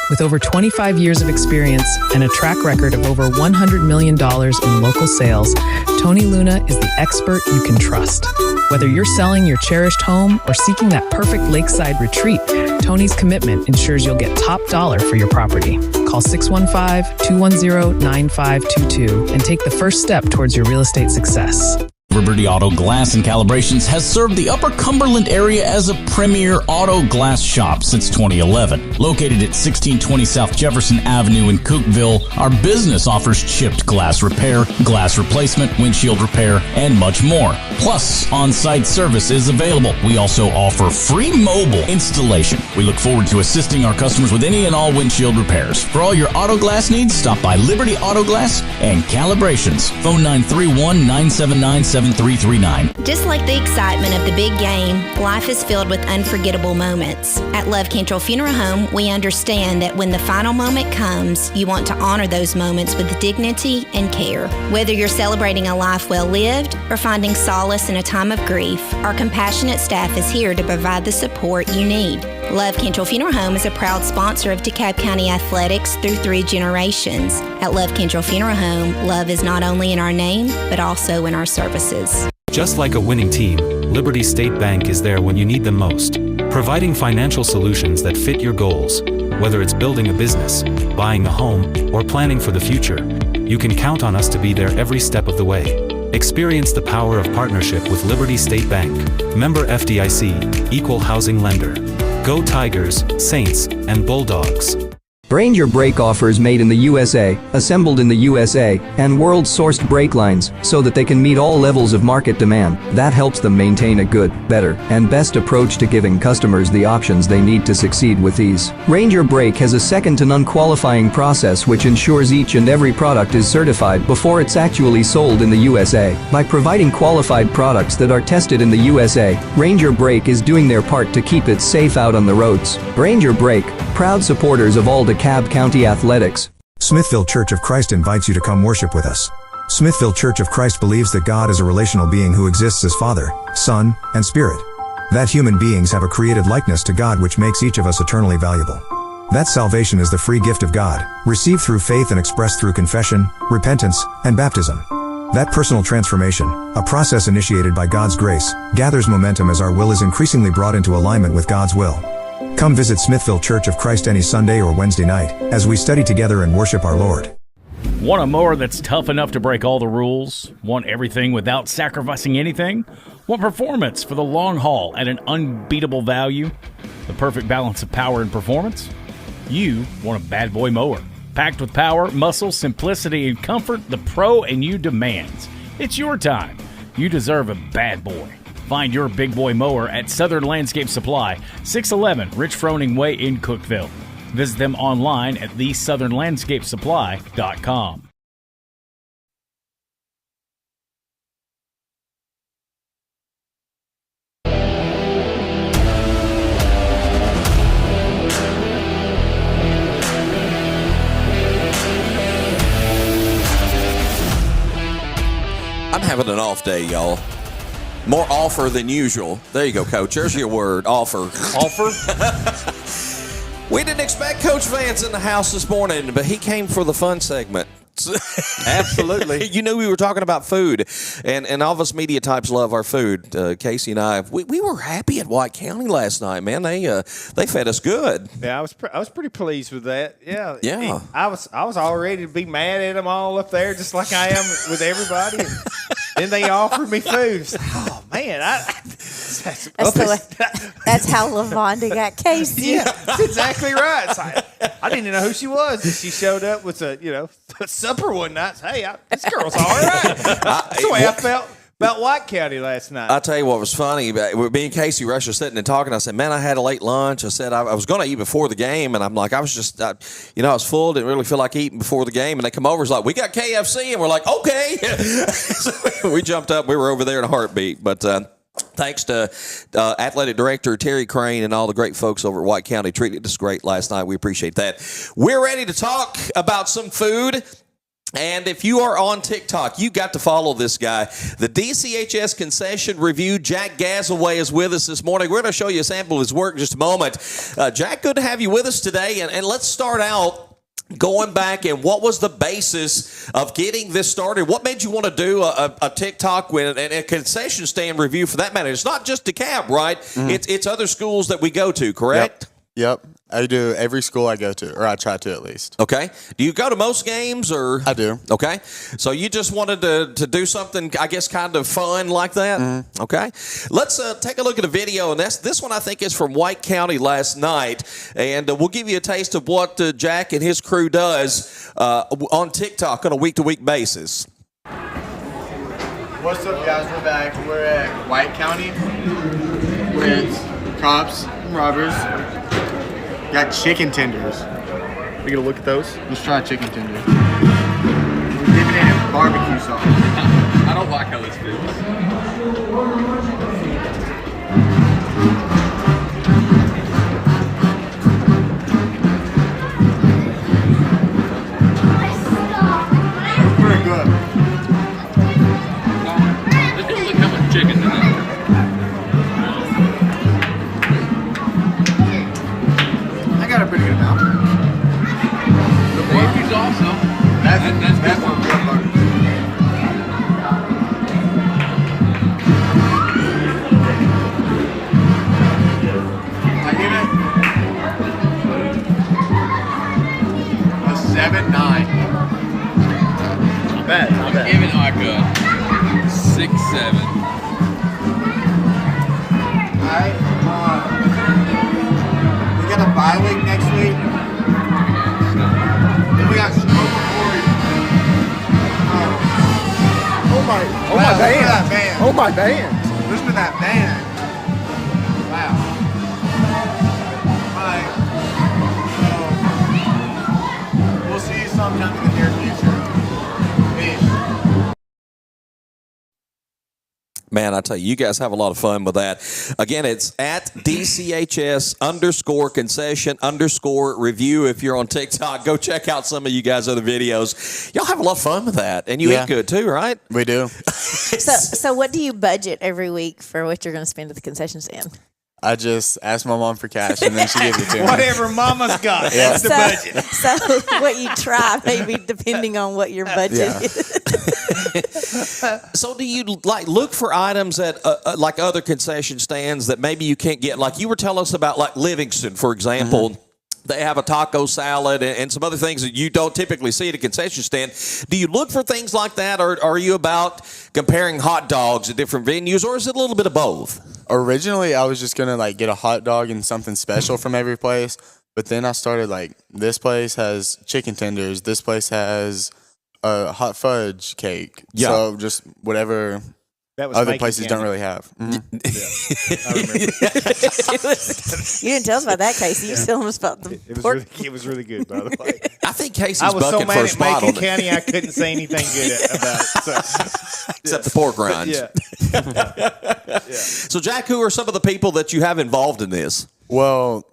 With over 25 years of experience and a track record of over $100 million in local sales, Tony Luna is the expert you can trust. Whether you're selling your cherished home or seeking that perfect lakeside retreat, Tony's commitment ensures you'll get top dollar for your property. Call 615-210-9522 and take the first step towards your real estate success. Liberty Auto Glass and Calibrations has served the Upper Cumberland area as a premier auto glass shop since 2011. Located at 1620 South Jefferson Avenue in Cookville, our business offers chipped glass repair, glass replacement, windshield repair, and much more. Plus, on-site service is available. We also offer free mobile installation. We look forward to assisting our customers with any and all windshield repairs. For all your auto glass needs, stop by Liberty Auto Glass and Calibrations. Phone 931-979-7339. Just like the excitement of the big game, life is filled with unforgettable moments. At Love Cantrell Funeral Home, we understand that when the final moment comes, you want to honor those moments with dignity and care. Whether you're celebrating a life well lived or finding solace in a time of grief, our compassionate staff is here to provide the support you need. Love Cantrell Funeral Home is a proud sponsor of DeKalb County Athletics through 3 generations. At Love Cantrell Funeral Home, love is not only in our name, but also in our services. Just like a winning team, Liberty State Bank is there when you need them most, providing financial solutions that fit your goals. Whether it's building a business, buying a home, or planning for the future, you can count on us to be there every step of the way. Experience the power of partnership with Liberty State Bank, member FDIC, equal housing lender. Go Tigers, Saints, and Bulldogs. Ranger brake offers made in the USA, assembled in the USA, and world-sourced brake lines so that they can meet all levels of market demand. That helps them maintain a good, better, and best approach to giving customers the options they need to succeed with ease. Ranger Brake has a second-to-none qualifying process which ensures each and every product is certified before it's actually sold in the USA. By providing qualified products that are tested in the USA, Ranger Brake is doing their part to keep it safe out on the roads. Ranger Brake, proud supporters of all DeKalb County athletics. Smithville Church of Christ invites you to come worship with us. Smithville Church of Christ believes that God is a relational being who exists as Father, Son, and Spirit. That human beings have a created likeness to God which makes each of us eternally valuable. That salvation is the free gift of God, received through faith and expressed through confession, repentance, and baptism. That personal transformation, a process initiated by God's grace, gathers momentum as our will is increasingly brought into alignment with God's will. Come visit Smithville Church of Christ any Sunday or Wednesday night, as we study together and worship our Lord. Want a mower that's tough enough to break all the rules? Want everything without sacrificing anything? Want performance for the long haul at an unbeatable value? The perfect balance of power and performance? You want a bad boy mower. Packed with power, muscle, simplicity, and comfort, the pro and you demands. It's your time. You deserve a bad boy. Find your big boy mower at Southern Landscape Supply, 611 Rich Froning Way in Cookeville. Visit them online at thesouthernlandscapesupply.com. I'm having an off day, y'all. More offer than usual. There you go, Coach. There's your word, offer. Offer? We didn't expect Coach Vance in the house this morning, but he came for the fun segment. Absolutely. You knew we were talking about food, and all of us media types love our food. Casey and I, we were happy at White County last night, man. They fed us good. Yeah, I was pretty pleased with that. Yeah. Yeah. I was all ready to be mad at them all up there, just like I am with everybody. And then they offered me food. Oh man, That's how LaVonda got Casey. Yeah, that's exactly right. It's like, I didn't even know who she was. And she showed up with a supper one night. Hey, this girl's all right. That's the way I felt about White County last night. I'll tell you what was funny. Me and Casey Rush were sitting and talking. I said, man, I had a late lunch. I said, I was going to eat before the game. And I'm like, I was just, I was full. Didn't really feel like eating before the game. And they come over. It's like, we got KFC. And we're like, okay. So we jumped up. We were over there in a heartbeat. But thanks to Athletic Director Terry Crane and all the great folks over at White County. Treated us great last night. We appreciate that. We're ready to talk about some food. And if you are on TikTok, you got to follow this guy. The DCHS Concession Review, Jack Gassaway, is with us this morning. We're going to show you a sample of his work in just a moment. Jack, good to have you with us today. And let's start out going back, and what was the basis of getting this started? What made you want to do a TikTok and a concession stand review for that matter? It's not just DeKalb, right? Mm-hmm. It's other schools that we go to, correct? Yep. I do every school I go to, or I try to at least. Okay. Do you go to most games, or? I do. Okay. So you just wanted to do something, I guess, kind of fun like that? Mm-hmm. Okay. Let's take a look at a video, and this one I think is from White County last night, and we'll give you a taste of what Jack and his crew does on TikTok on a week-to-week basis. What's up, guys? We're back. We're at White County with cops and robbers. Got chicken tenders. We gonna look at those? Let's try chicken tenders. We're dipping it in barbecue sauce. I don't like how this feels. Pretty good. It doesn't look how much chicken in it. Got a pretty good amount. The barbecue's awesome. That's what real barbecue. I give it a 7-9. Not bad. I'm giving it like a 6-7. Alright. We got a bye week next week. Then we got snow before. Oh my band. Oh my band. Listen to that band. Wow. Alright. So we'll see you sometime in the near future. Peace. Man, I tell you, you guys have a lot of fun with that. Again, it's at DCHS_concession_review. If you're on TikTok, go check out some of you guys' other videos. Y'all have a lot of fun with that. And you eat good too, right? We do. So what do you budget every week for what you're going to spend at the concession stand? I just ask my mom for cash, and then she gives it to me. Whatever mama's got, that's the budget. So what you try, maybe depending on what your budget is. So do you like look for items at like other concession stands that maybe you can't get? Like you were telling us about, like Livingston, for example. Mm-hmm. They have a taco salad and some other things that you don't typically see at a concession stand. Do you look for things like that, or are you about comparing hot dogs at different venues, or is it a little bit of both? Originally, I was just going to like get a hot dog and something special from every place. But then I started like, this place has chicken tenders. This place has a hot fudge cake. Yeah. So just whatever other places don't really have. Mm-hmm. I remember. You didn't tell us about that, Casey. You told us about the pork. It was really good, by the way. I think Casey's I was bucking so mad for a at spot Macon on County, I couldn't say anything good about it. So. Except the pork rinds. Yeah. So, Jack, who are some of the people that you have involved in this? Well,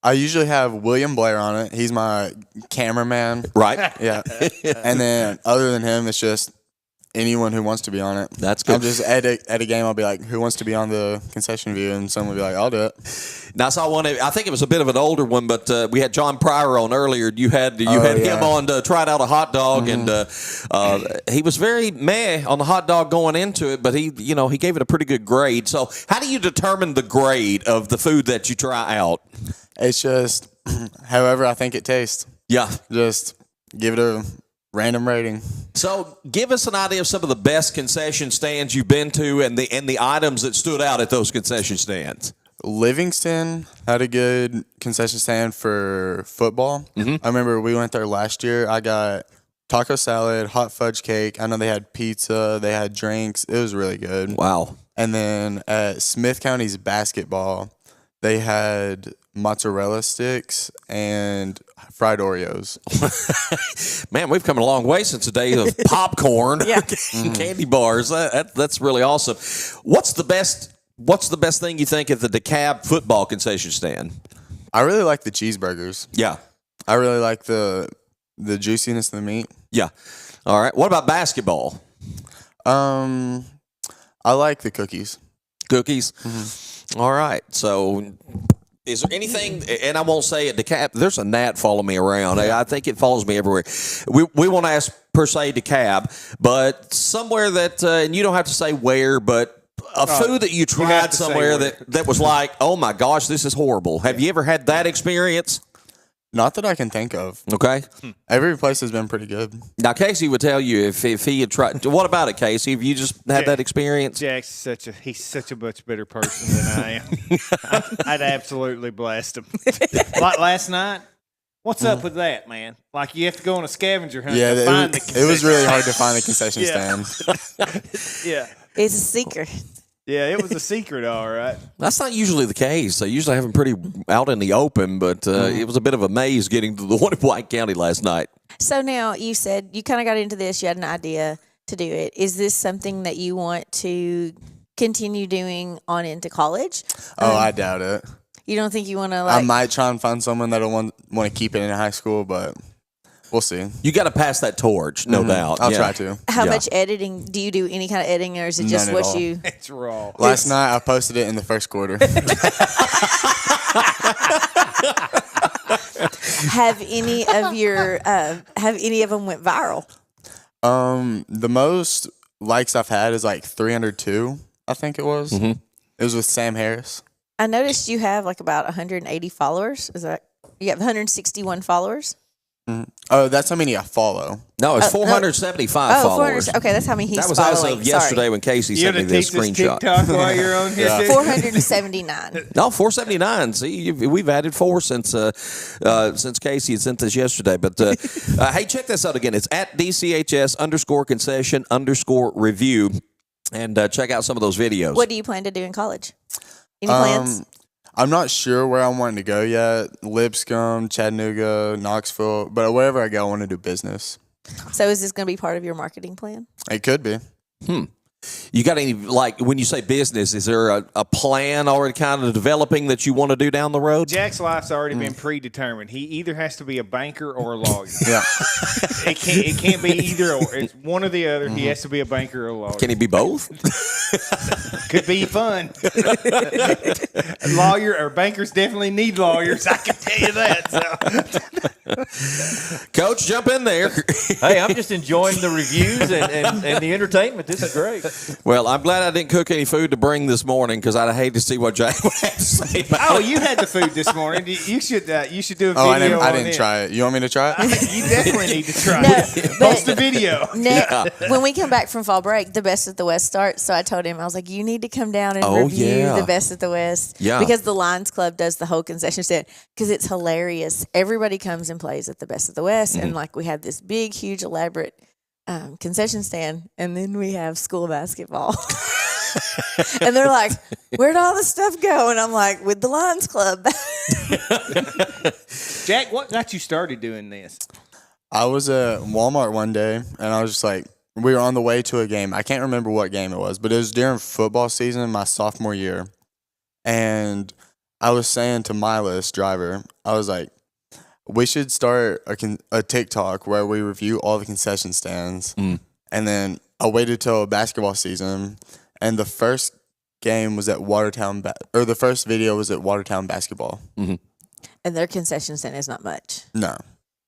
I usually have William Blair on it. He's my cameraman. Right. Yeah. And then other than him, it's just anyone who wants to be on it. That's good. I'm just at a game, I'll be like, who wants to be on the concession view? And someone will be like, I'll do it. Now, I saw one, I think it was a bit of an older one, but we had John Pryor on earlier. You had him on to try out a hot dog, and he was very meh on the hot dog going into it, but he gave it a pretty good grade. So how do you determine the grade of the food that you try out? It's just however I think it tastes. Yeah. Just give it a random rating. So give us an idea of some of the best concession stands you've been to and the items that stood out at those concession stands. Livingston had a good concession stand for football. Mm-hmm. I remember we went there last year. I got taco salad, hot fudge cake. I know they had pizza. They had drinks. It was really good. Wow. And then at Smith County's basketball, they had mozzarella sticks and fried Oreos. Man, we've come a long way since the days of popcorn, candy bars. That's really awesome. What's the best thing you think at the DeKalb football concession stand? I really like the cheeseburgers. Yeah. I really like the juiciness of the meat. Yeah. All right. What about basketball? I like the cookies. Cookies? Mm-hmm. All right. So is there anything, and I won't say at DeKalb, there's a gnat following me around. I think it follows me everywhere. We won't ask per se DeKalb, but somewhere that, and you don't have to say where, but a food that you tried somewhere that was like, oh my gosh, this is horrible. Have you ever had that experience? Not that I can think of. Okay. Every place has been pretty good. Now, Casey would tell you if he had tried. What about it, Casey? Have you just had that experience? Jack's he's such a much better person than I am. I'd absolutely blast him. Like last night. What's up with that, man? Like you have to go on a scavenger hunt to find the concession. It was really hard to find the concession stand. Yeah. It's a secret. Yeah, it was a secret, all right. That's not usually the case. They usually have them pretty out in the open, but it was a bit of a maze getting to the one in White County last night. So now you said you kind of got into this. You had an idea to do it. Is this something that you want to continue doing on into college? Oh, I doubt it. You don't think you want to I might try and find someone that'll want to keep it in high school, but we'll see. You got to pass that torch, no doubt. I'll try to. How much editing? Do you do any kind of editing, or is it just None at what all. you? It's raw. Last night I posted it in the first quarter. Have any of them went viral? The most likes I've had is like 302. I think it was. Mm-hmm. It was with Sam Harris. I noticed you have like about 180 followers. Is that you have 161 followers? Mm-hmm. Oh, that's how many I follow. No, it's 475 followers. Okay, that's how many he's following. That was following. as of yesterday when Casey sent me this screenshot. TikTok while you're on here. 479. No, 479. See, we've added 4 since Casey had sent this yesterday. But hey, check this out again. It's at DCHS_concession_review, and check out some of those videos. What do you plan to do in college? Any plans? I'm not sure where I'm wanting to go yet. Lipscomb, Chattanooga, Knoxville, but wherever I go, I want to do business. So is this going to be part of your marketing plan? It could be. You got any, like, when you say business, is there a plan already kind of developing that you want to do down the road? Jack's life's already been predetermined. He either has to be a banker or a lawyer. Yeah. It can't be either or. It's one or the other. He has to be a banker or a lawyer. Can he be both? Could be fun. Lawyer or bankers definitely need lawyers. I can tell you that. So. Coach, jump in there. Hey, I'm just enjoying the reviews and the entertainment. This is great. Well, I'm glad I didn't cook any food to bring this morning because I'd hate to see what Jack would have to say about it. You had the food this morning. You should do a video. Oh, I didn't try it. You want me to try it? You definitely need to try it. Post the video. When we come back from fall break, the Best at the West starts. So I told him, I was like, you need to come down and review the Best at the West. Yeah. Because the Lyons Club does the whole concession stand because it's hilarious. Everybody comes and plays at the Best at the West. And like we have this big, huge, elaborate concession stand. And then we have school basketball. And they're like, where'd all the stuff go? And I'm like, with the Lions Club. Jack, what got you started doing this? I was at Walmart one day, and I was just like, we were on the way to a game. I can't remember what game it was, but it was during football season, my sophomore year. And I was saying to Milas, driver, I was like, we should start a TikTok where we review all the concession stands. And then I waited till basketball season, and the first game was at Watertown, or the first video was at Watertown basketball. And their concession stand is not much. No.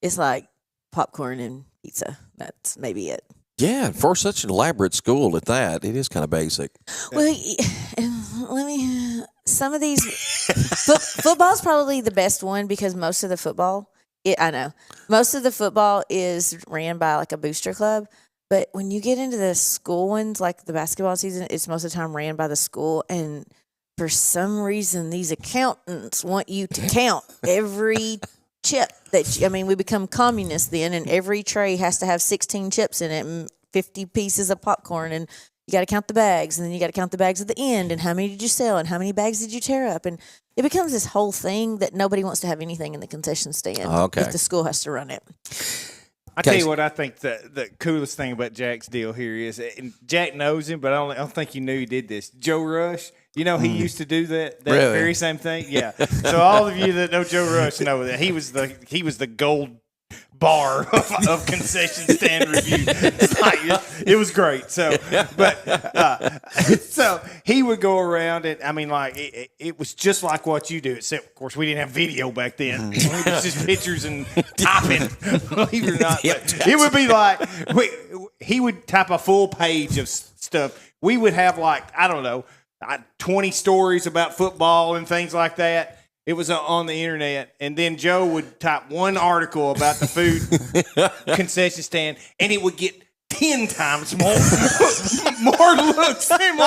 It's like popcorn and pizza. That's maybe it. Yeah, for such an elaborate school at that, it is kind of basic. Well, some of these football's probably the best one because most of the football, most of the football is ran by like a booster club. But when you get into the school ones, like the basketball season, it's most of the time ran by the school. And for some reason, these accountants want you to count every chip we become communists then, and every tray has to have 16 chips in it and 50 pieces of popcorn, and you got to count the bags, and then you got to count the bags at the end, and how many did you sell, and how many bags did you tear up, and it becomes this whole thing that nobody wants to have anything in the concession stand if the school has to run it. I tell you what, I think the coolest thing about Jack's deal here is, and Jack knows him, but I don't think he knew he did this. Joe Rush, he used to do that really? Very same thing. Yeah. So all of you that know Joe Rush know that he was the gold bar of concession stand review. It was great. So, so he would go around and it was just like what you do. Except, of course, we didn't have video back then. It was just pictures and typing. Believe it or not, it would be like he would type a full page of stuff. We would have 20 stories about football and things like that. It was on the internet, and then Joe would type one article about the food concession stand, and it would get 10 times more looks than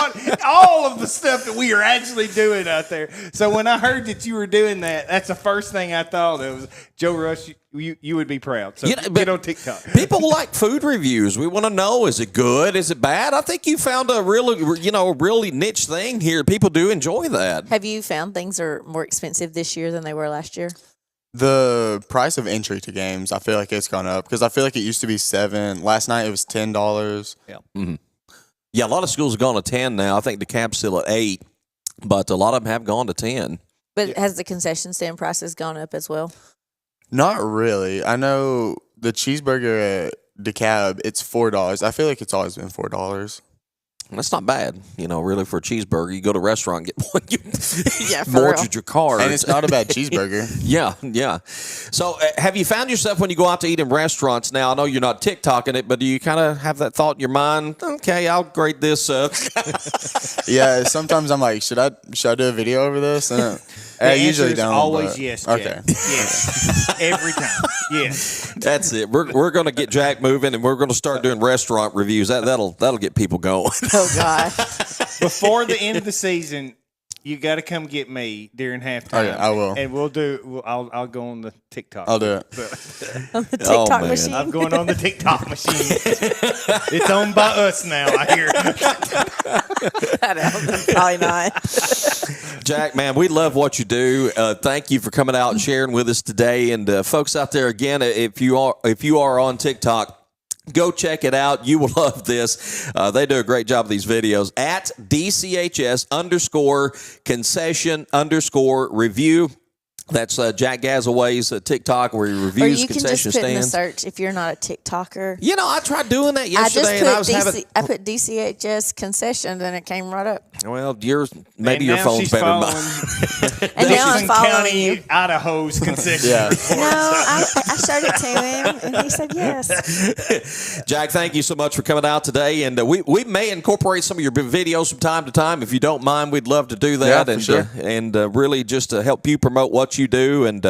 all of the stuff that we are actually doing out there. So when I heard that you were doing that, that's the first thing I thought of was, Joe Rush, you would be proud. So get on TikTok. People like food reviews. We want to know, is it good? Is it bad? I think you found a really niche thing here. People do enjoy that. Have you found things are more expensive this year than they were last year? The price of entry to games, I feel like it's gone up because I feel like it used to be $7. Last night it was $10. Yeah. Mm-hmm. Yeah, a lot of schools have gone to 10 now. I think DeKalb's still at 8, but a lot of them have gone to 10. But has the concession stand prices gone up as well? Not really. I know the cheeseburger at DeKalb, it's $4. I feel like it's always been $4. That's not bad, really, for a cheeseburger. You go to a restaurant and get one, you for mortgage your card. And it's not a bad cheeseburger. Yeah. So have you found yourself when you go out to eat in restaurants now, I know you're not TikToking it, but do you kind of have that thought in your mind, okay, I'll grade this up? Yeah, sometimes I'm like, should I do a video over this? And I usually don't. Always yes, Jack. Okay. Yes. Every time. Yes. That's it. We're going to get Jack moving, and we're going to start doing restaurant reviews. That'll get people going. Oh, gosh. Before the end of the season, you got to come get me during halftime. Okay, I will. And I'll go on the TikTok. I'll do it. On the TikTok machine? I'm going on the TikTok machine. It's owned by us now, I hear. Probably not. Jack, man, we love what you do. Thank you for coming out and sharing with us today. And folks out there, again, if you are on TikTok, Go check it out. You will love this. They do a great job of these videos at DCHS_concession_review. That's Jack Gassaway's TikTok where he reviews or you can concession just put in the stands. search if you're not a TikToker. You know, I tried doing that yesterday, and I was having. I put DCHS concession, and it came right up. Well, maybe your phone's better than mine. And now I'm following you. County, Idaho's concession. Yeah. No, I showed it to him, and he said yes. Jack, thank you so much for coming out today, and we may incorporate some of your videos from time to time. If you don't mind, we'd love to do that, Yeah, and for sure. and really just to help you promote what you do. And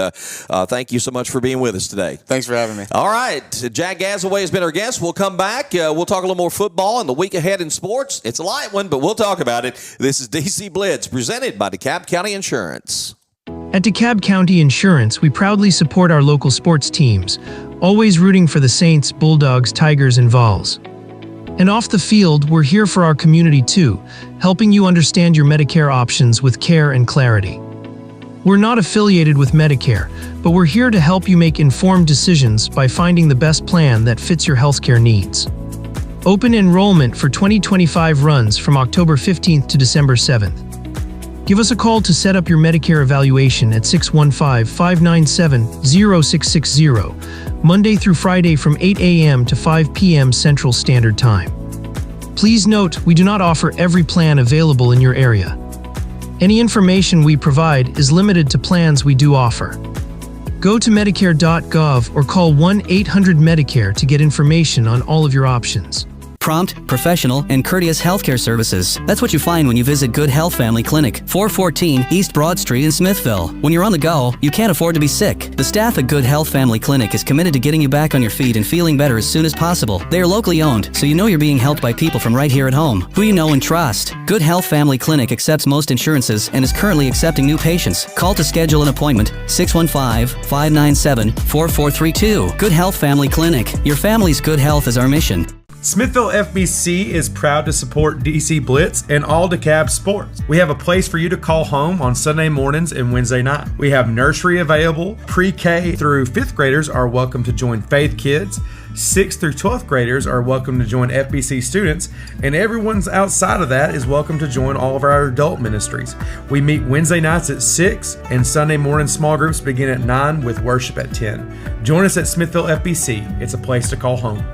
thank you so much for being with us today. Thanks for having me. All right, Jack Gassaway has been our guest. We'll come back. We'll talk a little more football and the week ahead in sports. It's a light one, but we'll talk about it. This is DC Blitz, presented by DeKalb County Insurance. At DeKalb County Insurance, we proudly support our local sports teams, always rooting for the Saints, Bulldogs, Tigers, and Vols. And off the field, we're here for our community too, helping you understand your Medicare options with care and clarity. We're not affiliated with Medicare, but we're here to help you make informed decisions by finding the best plan that fits your healthcare needs. Open enrollment for 2025 runs from October 15th to December 7th. Give us a call to set up your Medicare evaluation at 615-597-0660, Monday through Friday from 8 a.m. to 5 p.m. Central Standard Time. Please note, we do not offer every plan available in your area. Any information we provide is limited to plans we do offer. Go to Medicare.gov or call 1-800-MEDICARE to get information on all of your options. Prompt, professional, and courteous healthcare services. That's what you find when you visit Good Health Family Clinic, 414 East Broad Street in Smithville. When you're on the go, you can't afford to be sick. The staff at Good Health Family Clinic is committed to getting you back on your feet and feeling better as soon as possible. They are locally owned, so you know you're being helped by people from right here at home, who you know and trust. Good Health Family Clinic accepts most insurances and is currently accepting new patients. Call to schedule an appointment, 615-597-4432. Good Health Family Clinic. Your family's good health is our mission. Smithville FBC is proud to support DC Blitz and all DeKalb Sports. We have a place for you to call home on Sunday mornings and Wednesday night. We have nursery available. Pre-K through 5th graders are welcome to join Faith Kids. 6th through 12th graders are welcome to join FBC students, and everyone's outside of that is welcome to join all of our adult ministries. We meet Wednesday nights at 6, and Sunday morning small groups begin at 9 with worship at 10. Join us at Smithville FBC. It's a place to call home.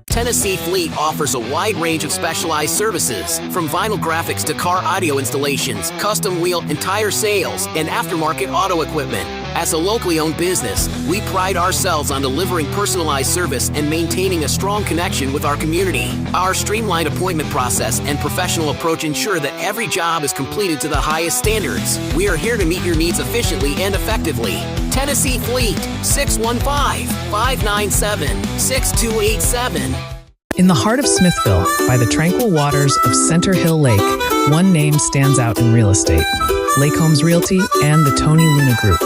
Tennessee Fleet offers a wide range of specialized services, from vinyl graphics to car audio installations, custom wheel and tire sales, and aftermarket auto equipment. As a locally owned business, we pride ourselves on delivering personalized service and maintaining a strong connection with our community. Our streamlined appointment process and professional approach ensure that every job is completed to the highest standards. We are here to meet your needs efficiently and effectively. Tennessee Fleet, 615-597-6287. In the heart of Smithville, by the tranquil waters of Center Hill Lake, one name stands out in real estate: Lake Homes Realty and the Tony Luna Group.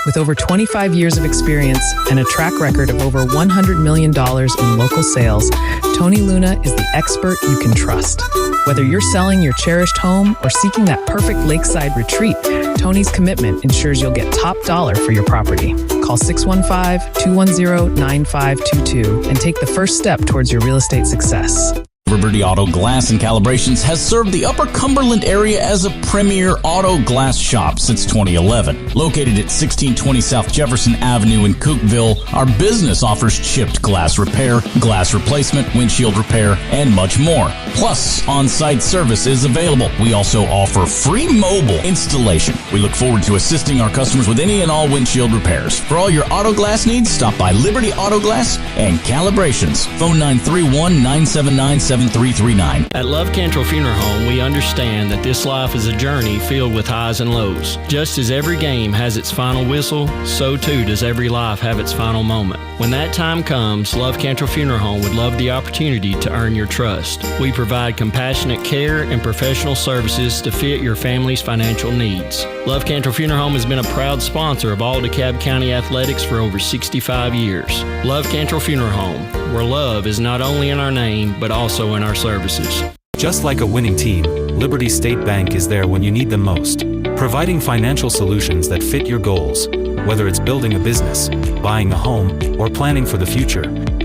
With over 25 years of experience and a track record of over $100 million in local sales, Tony Luna is the expert you can trust. Whether you're selling your cherished home or seeking that perfect lakeside retreat, Tony's commitment ensures you'll get top dollar for your property. Call 615-210-9522 and take the first step towards your real estate success. Liberty Auto Glass and Calibrations has served the Upper Cumberland area as a premier auto glass shop since 2011. Located at 1620 South Jefferson Avenue in Cookville, our business offers chipped glass repair, glass replacement, windshield repair, and much more. Plus, on-site service is available. We also offer free mobile installation. We look forward to assisting our customers with any and all windshield repairs. For all your auto glass needs, stop by Liberty Auto Glass and Calibrations. Phone 931-979-7339. At Love Cantrell Funeral Home, we understand that this life is a journey filled with highs and lows. Just as every game has its final whistle, so too does every life have its final moment. When that time comes, Love Cantrell Funeral Home would love the opportunity to earn your trust. We provide compassionate care and professional services to fit your family's financial needs. Love Cantrell Funeral Home has been a proud sponsor of all DeKalb County athletics for over 65 years. Love Cantrell Funeral Home, where love is not only in our name, but also in our services. Just like a winning team, Liberty State Bank is there when you need them most, providing financial solutions that fit your goals. Whether it's building a business, buying a home, or planning for the future,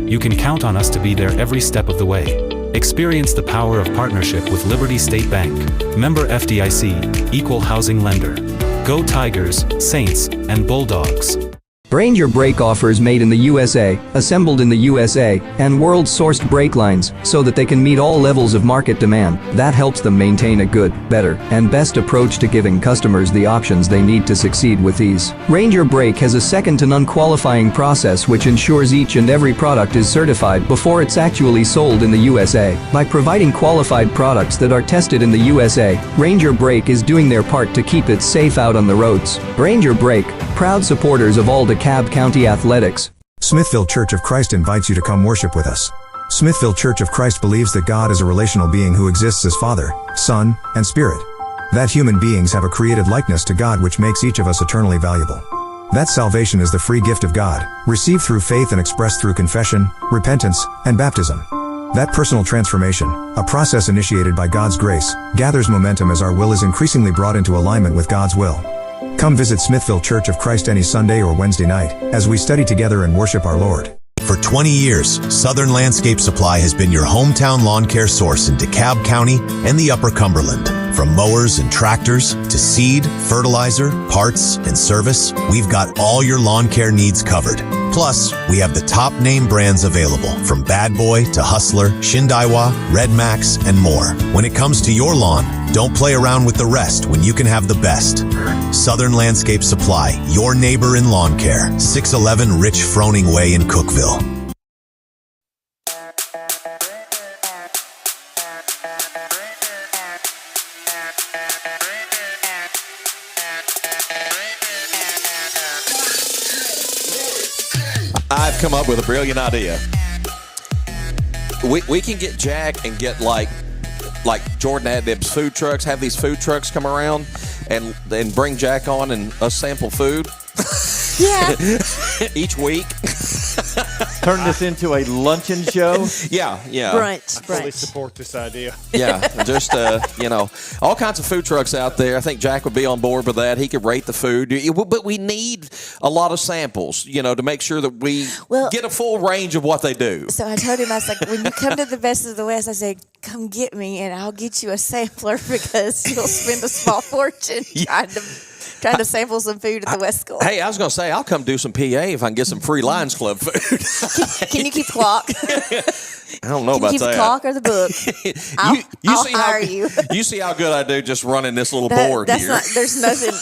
You can count on us to be there every step of the way. Experience the power of partnership with Liberty State Bank. Member FDIC, Equal Housing Lender. Go Tigers, Saints, and Bulldogs. Ranger brake offers made in the USA, assembled in the USA, and world-sourced brake lines, so that they can meet all levels of market demand. That helps them maintain a good, better, and best approach to giving customers the options they need to succeed with ease. Ranger Brake has a second-to-none qualifying process which ensures each and every product is certified before it's actually sold in the USA. By providing qualified products that are tested in the USA, Ranger Brake is doing their part to keep it safe out on the roads. Ranger Brake, proud supporters of all DeKalb County athletics. Smithville Church of Christ invites you to come worship with us. Smithville Church of Christ believes that God is a relational being who exists as Father, Son, and Spirit. That human beings have a created likeness to God which makes each of us eternally valuable. That salvation is the free gift of God, received through faith and expressed through confession, repentance, and baptism. That personal transformation, a process initiated by God's grace, gathers momentum as our will is increasingly brought into alignment with God's will. Come visit Smithville Church of Christ any Sunday or Wednesday night as we study together and worship our Lord. For 20 years, Southern Landscape Supply has been your hometown lawn care source in DeKalb County and the Upper Cumberland. From mowers and tractors to seed, fertilizer, parts, and service, we've got all your lawn care needs covered. Plus, we have the top name brands available, from Bad Boy to Hustler, Shindaiwa, Red Max, and more. When it comes to your lawn, don't play around with the rest when you can have the best. Southern Landscape Supply, your neighbor in lawn care. 611 Rich Froning Way in Cookeville. I've come up with a brilliant idea. We can get Jack and get like Jordan had Dib's food trucks, have these food trucks come around and bring Jack on and us sample food. Yeah. Each week. Turn this into a luncheon show. Yeah. Brunch. I fully support this idea. Yeah, just all kinds of food trucks out there. I think Jack would be on board with that. He could rate the food, but we need a lot of samples, to make sure that we get a full range of what they do. So I told him, I was like, when you come to the Best of the West, I said, come get me and I'll get you a sampler because you'll spend a small fortune trying to sample some food at the West School. Hey, I was going to say, I'll come do some PA if I can get some free Lions Club food. Can you keep clock? I don't know about that. Can you keep the clock or the book? I'll hire you. You see how good I do just running this little board here. There's nothing.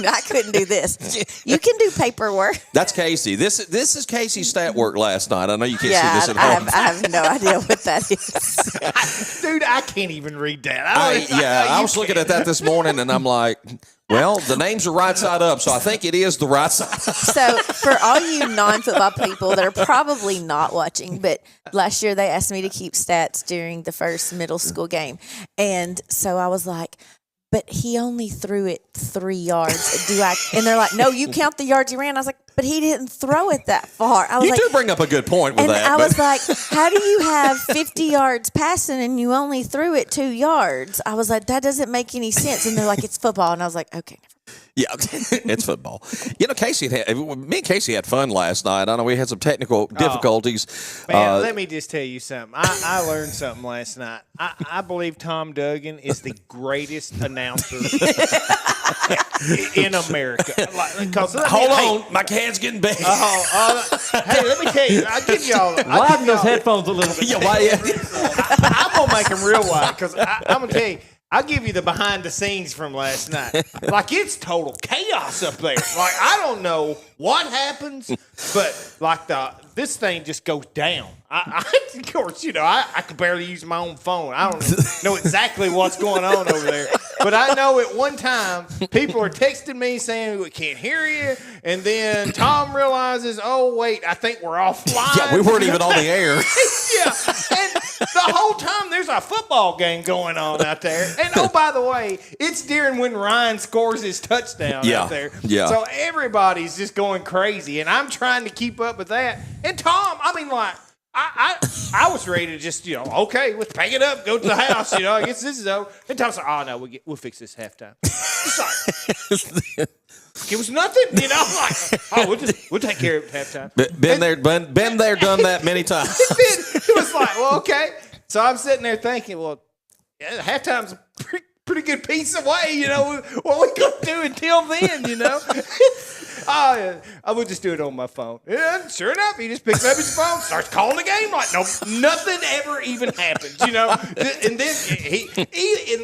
I couldn't do this. You can do paperwork. That's Casey. This is Casey's stat work last night. I know you can't see this at home. I have no idea what that is. Dude, I can't even read that. I was looking at that this morning, and I'm like, well, the names are right side up, so I think it is the right side. So for all you non-football people that are probably not watching, but last year they asked me to keep stats during the first middle school game. And so I was like, but he only threw it 3 yards. And they're like, no, you count the yards he ran. I was like, but he didn't throw it that far. I was you do bring up a good point with that. I was like, how do you have 50 yards passing and you only threw it 2 yards? I was like, that doesn't make any sense. And they're like, it's football. And I was like, okay. Yeah, it's football. Me and Casey had fun last night. I know we had some technical difficulties. Man, let me just tell you something. I learned something last night. I believe Tom Duggan is the greatest announcer in America. Hold on, my can's getting big. Hey, let me tell you. I'll give y'all. Widen those headphones a little bit. I'm gonna make them real wide because I'm gonna tell you. I'll give you the behind the scenes from last night. Like, it's total chaos up there. Like, I don't know what happens, but this thing just goes down. Of course, I could barely use my own phone. I don't know exactly what's going on over there. But I know at one time, people are texting me saying, we can't hear you. And then Tom realizes, oh, wait, I think we're offline. Yeah, we weren't even on the air. Yeah, and the whole time there's a football game going on out there. And, oh, by the way, it's during when Ryan scores his touchdown out there. Yeah. So everybody's just going crazy. And I'm trying to keep up with that. And Tom, I was ready to just, okay, let's pack it up, go to the house, I guess this is over. And Tom's like, oh, no, we'll fix this halftime. It was nothing, we'll take care of it at halftime. Been there, done that many times. It was like, well, okay. So I'm sitting there thinking, well, halftime's a pretty good piece away, what we going to do until then, I would just do it on my phone. Yeah, sure enough, he just picks up his phone, starts calling the game like nothing ever even happened, And then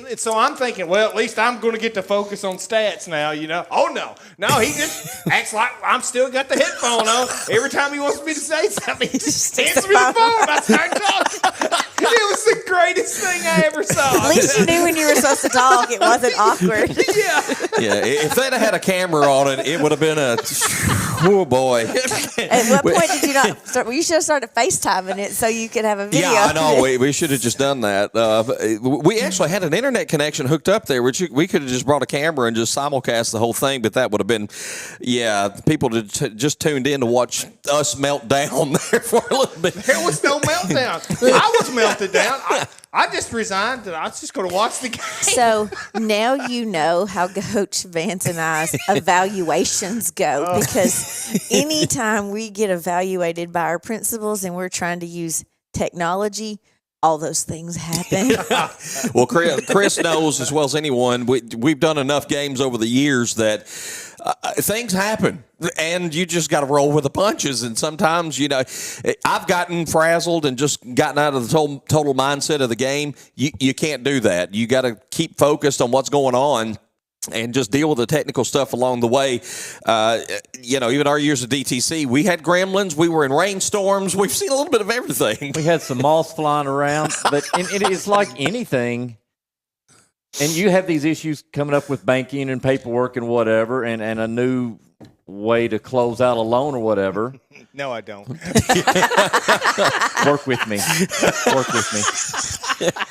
and so I'm thinking, well, at least I'm going to get to focus on stats now, Oh no, he just acts like I'm still got the headphone on. Every time he wants me to say something, he just hands me the phone. I start talking. It was the greatest thing I ever saw. At least you knew when you were supposed to talk. It wasn't awkward. Yeah, if they'd have had a camera on it, it would have been oh boy. At what point did you not start? Well, you should have started FaceTiming it so you could have a video. Yeah, I know. We should have just done that. We actually had an internet connection hooked up there, which we could have just brought a camera and just simulcast the whole thing, but that would have been, people just tuned in to watch us melt down there for a little bit. There was no meltdown. I was melted down. I just resigned and I was just going to watch the game. So now you know how Coach Vance and I's evaluations go, because anytime we get evaluated by our principals and we're trying to use technology, all those things happen. Well, Chris knows as well as anyone, we've done enough games over the years that things happen, and you just got to roll with the punches. And sometimes, I've gotten frazzled and just gotten out of the total mindset of the game. You can't do that. You got to keep focused on what's going on and just deal with the technical stuff along the way. Even our years of DTC, we had gremlins. We were in rainstorms. We've seen a little bit of everything. We had some moss flying around, but it's like anything. And you have these issues coming up with banking and paperwork and whatever, and a new way to close out a loan or whatever. No, I don't. Work with me.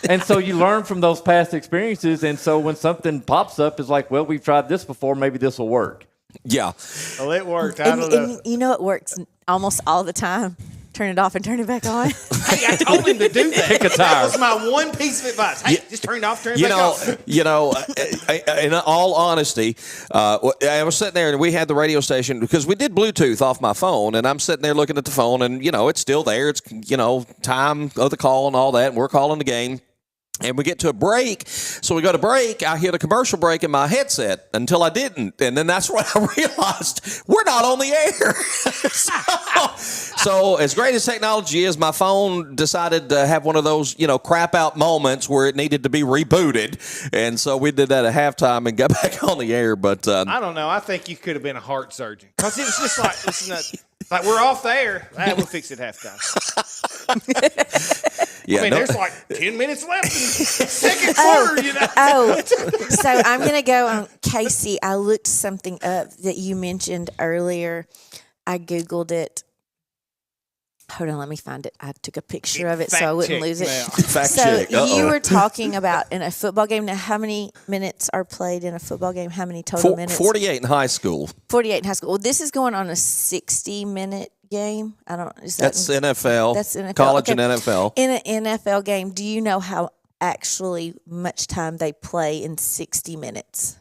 And so you learn from those past experiences, and so when something pops up, it's like, well, we've tried this before, maybe this will work. Yeah. Well, it worked. I don't know. And it works almost all the time. Turn it off and turn it back on. Hey, I told him to do that. Pick a tire. That was my one piece of advice. Hey, just turn it off, turn it back on. In all honesty, I was sitting there and we had the radio station because we did Bluetooth off my phone, and I'm sitting there looking at the phone, and it's still there. It's time of the call and all that, and we're calling the game. And we get to a break, so we go to break. I hit a commercial break in my headset until I didn't, and then that's when I realized we're not on the air. So as great as technology is, my phone decided to have one of those, crap out moments where it needed to be rebooted, and so we did that at halftime and got back on the air. But I don't know. I think you could have been a heart surgeon, because it was just like like we're off the air. We'll fix it halftime. There's like 10 minutes left in the second quarter, So I'm going to go on Casey. I looked something up that you mentioned earlier. I Googled it. Hold on, let me find it. I took a picture of it so I wouldn't lose it. Fact so check. You were talking about in a football game. Now, how many minutes are played in a football game? How many total minutes? 48 in high school. 48 in high school. Well, this is going on a 60-minute game. That's NFL. That's NFL. College and NFL. In an NFL game, do you know how actually much time they play in 60 minutes?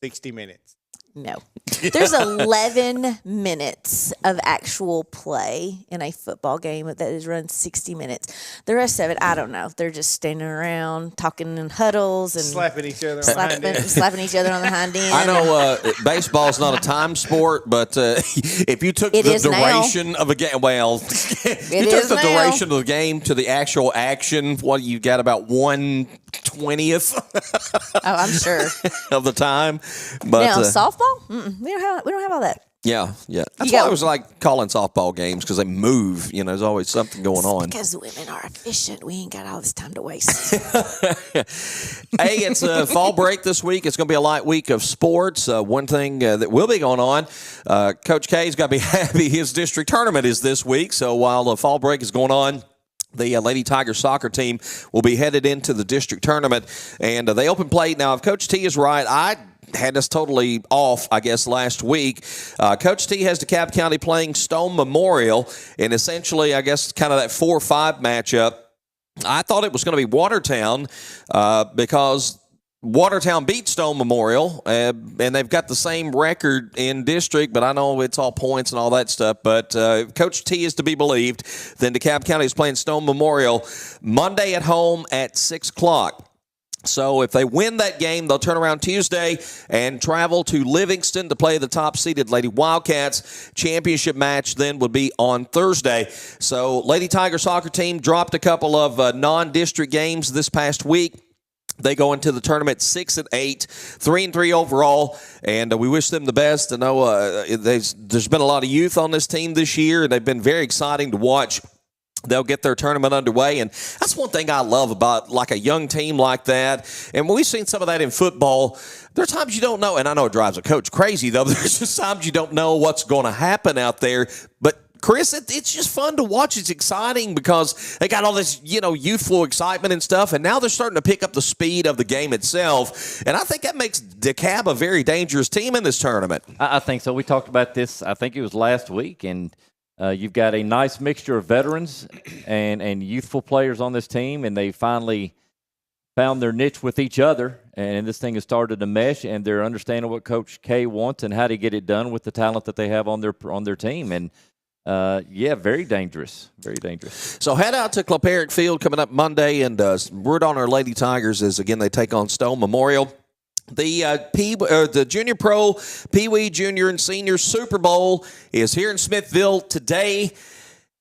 60 minutes. No. There's 11 minutes of actual play in a football game that is run 60 minutes. The rest of it, I don't know. They're just standing around talking in huddles and slapping each other on the hind end. I know baseball's not a time sport, but if you took the duration of a game, duration of the game to the actual action, you got about 1/20th. Oh, I'm sure of the time. But now softball, we don't have all that. Yeah. That's why I was like calling softball games, because they move. There's always something going on. Because women are efficient. We ain't got all this time to waste. Hey, it's a fall break this week. It's going to be a light week of sports. One thing that will be going on, Coach K's got to be happy his district tournament is this week. So while the fall break is going on, the Lady Tigers soccer team will be headed into the district tournament, and they open play. Now, if Coach T is right, had us totally off, I guess, last week. Coach T has DeKalb County playing Stone Memorial, and essentially, I guess, kind of that 4-5 matchup. I thought it was going to be Watertown because Watertown beat Stone Memorial, and they've got the same record in district, but I know it's all points and all that stuff. But Coach T is to be believed. Then DeKalb County is playing Stone Memorial Monday at home at 6 o'clock. So if they win that game, they'll turn around Tuesday and travel to Livingston to play the top-seeded Lady Wildcats. Championship match then would be on Thursday. So Lady Tiger soccer team dropped a couple of non-district games this past week. They go into the tournament 6-8, 3-3 overall, and we wish them the best. I know there's been a lot of youth on this team this year, and they've been very exciting to watch. They'll get their tournament underway, and that's one thing I love about like a young team like that. And we've seen some of that in football. There are times you don't know, and I know it drives a coach crazy, though. There's just times you don't know what's going to happen out there. But Chris, it's just fun to watch. It's exciting because they got all this, youthful excitement and stuff, and now they're starting to pick up the speed of the game itself. And I think that makes DeKalb a very dangerous team in this tournament. I think so. We talked about this, I think it was last week, and you've got a nice mixture of veterans and youthful players on this team, and they finally found their niche with each other, and this thing has started to mesh, and they're understanding what Coach K wants and how to get it done with the talent that they have on their team. And very dangerous. Very dangerous. So head out to Cloperic Field coming up Monday, and word on our Lady Tigers is, again, they take on Stone Memorial. The Junior Pro, Pee Wee, Junior, and Senior Super Bowl is here in Smithville today.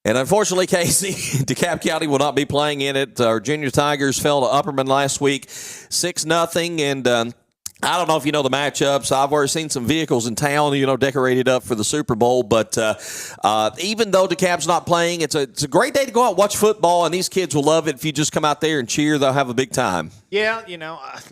And unfortunately, Casey, DeKalb County will not be playing in it. Our Junior Tigers fell to Upperman last week, 6-0, and I don't know if you know the matchups. I've already seen some vehicles in town, decorated up for the Super Bowl. But even though DeKalb's not playing, it's a great day to go out and watch football, and these kids will love it. If you just come out there and cheer, they'll have a big time. Yeah,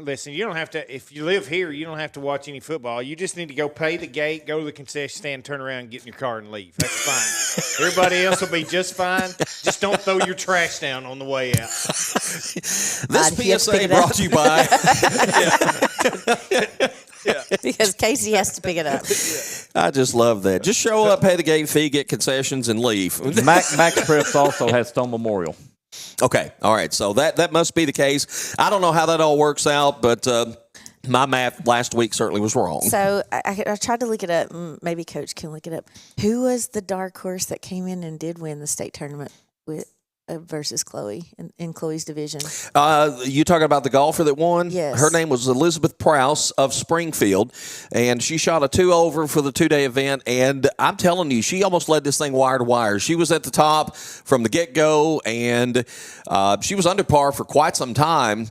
listen, you don't have to – if you live here, you don't have to watch any football. You just need to go pay the gate, go to the concession stand, turn around, get in your car, and leave. That's fine. Everybody else will be just fine. Just don't throw your trash down on the way out. This PSA brought to you by – because Casey has to pick it up. I just love that. Just show up, pay the gate fee, get concessions, and leave. Max Preps also has Stone Memorial. Okay, all right. So that must be the case. I don't know how that all works out, but my math last week certainly was wrong. So I tried to look it up. Maybe Coach can look it up. Who was the dark horse that came in and did win the state tournament with versus Chloe in Chloe's division? You talking about the golfer that won? Yes. Her name was Elizabeth Prowse of Springfield, and she shot a 2-over for the 2-day event, and I'm telling you, she almost led this thing wire to wire. She was at the top from the get-go, and she was under par for quite some time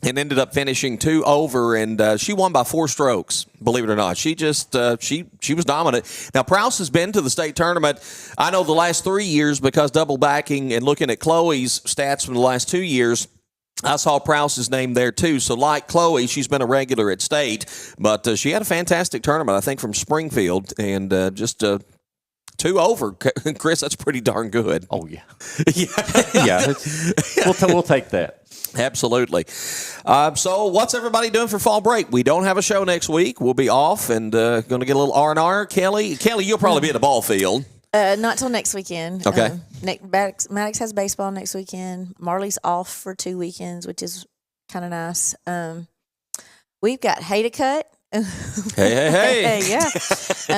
and ended up finishing 2 over, and she won by 4 strokes, believe it or not. She just she was dominant. Now, Prowse has been to the state tournament, I know, the last 3 years, because double backing and looking at Chloe's stats from the last 2 years, I saw Prowse's name there, too. So, like Chloe, she's been a regular at state, but she had a fantastic tournament, I think, from Springfield, and just 2 over. Chris, that's pretty darn good. Oh, yeah. Yeah. We'll take that. Absolutely. So what's everybody doing for fall break? We don't have a show next week. We'll be off and going to get a little R&R. Kelly, you'll probably be at the ball field. Not till next weekend. Okay. Maddox has baseball next weekend. Marley's off for 2 weekends, which is kind of nice. We've got hay to cut. Hey. Yeah.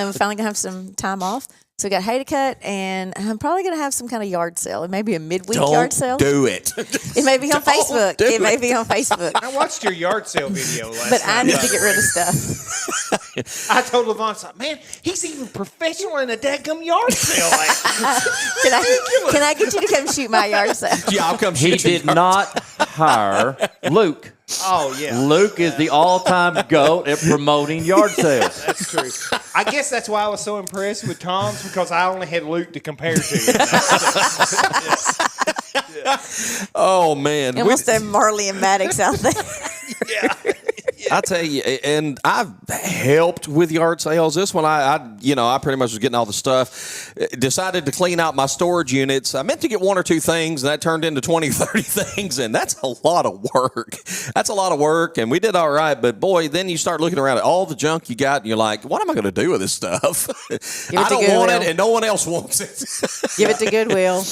We're finally going to have some time off. So we got hay to cut, and I'm probably going to have some kind of yard sale. It may be a midweek yard sale. Do it. It may be on Facebook. It may be on Facebook. I watched your yard sale video last night. But I need to get rid of stuff. I told Levon, man, he's even professional in a daggum yard sale. Can I get you to come shoot my yard sale? Yeah, I'll come shoot He did not hire Luke. Oh, yeah. Luke is the all-time GOAT at promoting yard sales. That's true. I guess that's why I was so impressed with Tom's, because I only had Luke to compare to. Oh, man. And we'll send Marley and Maddox out there. Yeah. I tell you, and I've helped with yard sales. This one, I pretty much was getting all the stuff. Decided to clean out my storage units. I meant to get one or two things, and that turned into 20, 30 things, and that's a lot of work. That's a lot of work, and we did all right. But boy, then you start looking around at all the junk you got, and you're like, what am I going to do with this stuff? I don't want it, and no one else wants it. Give it to Goodwill.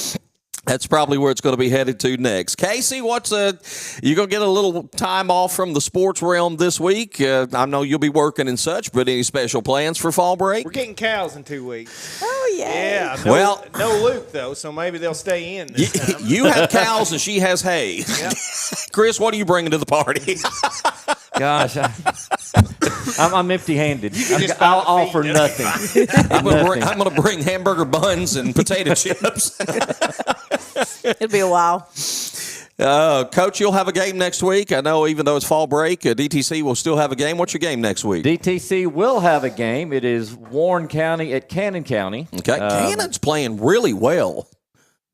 That's probably where it's going to be headed to next. Casey, you going to get a little time off from the sports realm this week? I know you'll be working and such, but any special plans for fall break? We're getting cows in 2 weeks. Oh, yeah. Yeah. No Luke, though, so maybe they'll stay in this time. You have cows and she has hay. Yep. Chris, what are you bringing to the party? Gosh, I'm empty-handed. I'll offer nothing. I'm going to bring hamburger buns and potato chips. It'll be a while. Coach, you'll have a game next week. I know even though it's fall break, DTC will still have a game. What's your game next week? DTC will have a game. It is Warren County at Cannon County. Okay. Cannon's playing really well.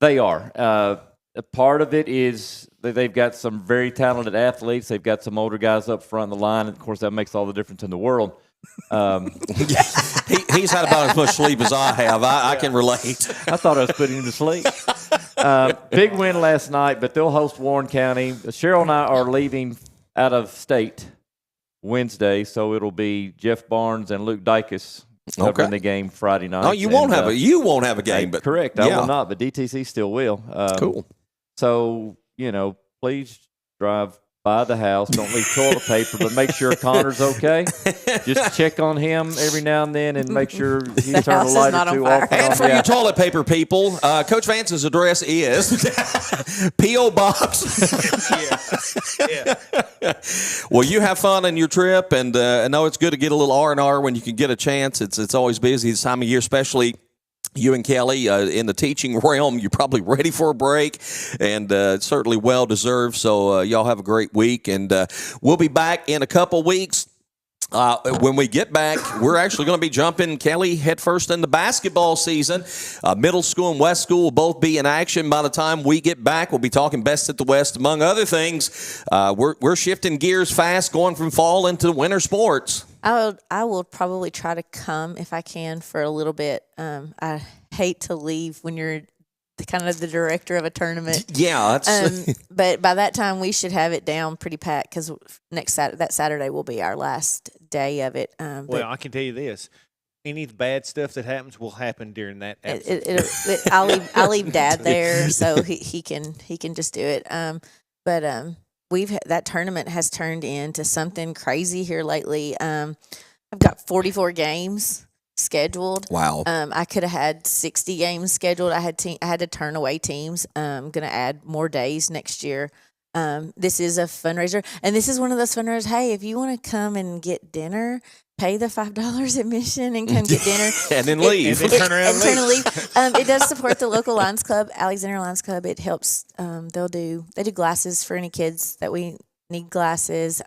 They are. A part of it is they've got some very talented athletes. They've got some older guys up front in the line. And, of course, that makes all the difference in the world. He's had about as much sleep as I have. I can relate. I thought I was putting him to sleep. Big win last night, but they'll host Warren County. Cheryl and I are leaving out of state Wednesday, so it'll be Jeff Barnes and Luke Dykes covering the game Friday night. Oh, you won't have a game, but correct. I will not, but DTC still will. Cool. So please drive by the house. Don't leave toilet paper, but make sure Connor's okay. Just check on him every now and then and make sure he turned the light or two off. And for you toilet paper people, Coach Vance's address is P.O. Box. Yeah. Well, you have fun on your trip, and I know it's good to get a little R&R when you can get a chance. It's always busy this time of year, especially you and Kelly in the teaching realm. You're probably ready for a break, and certainly well-deserved. So y'all have a great week, and we'll be back in a couple weeks. When we get back, we're actually going to be jumping Kelly headfirst in the basketball season. Middle school and West School will both be in action by the time we get back. We'll be talking best at the West, among other things. We're shifting gears fast, going from fall into winter sports. I will probably try to come if I can for a little bit. I hate to leave when you're kind of the director of a tournament. Yeah, but by that time we should have it down pretty packed because that Saturday will be our last day of it. Well, I can tell you this: any bad stuff that happens will happen during that. I'll leave Dad there so he can just do it. That tournament has turned into something crazy here lately. I've got 44 games scheduled. Wow. I could have had 60 games scheduled. I had to turn away teams. I'm going to add more days next year. This is a fundraiser, and this is one of those fundraisers. Hey, if you want to come and get dinner, pay the $5 admission and come get dinner, and then leave. And then turn around and leave. It does support the local Lions Club, Alexander Lions Club. It helps. They do glasses for any kids that we need glasses.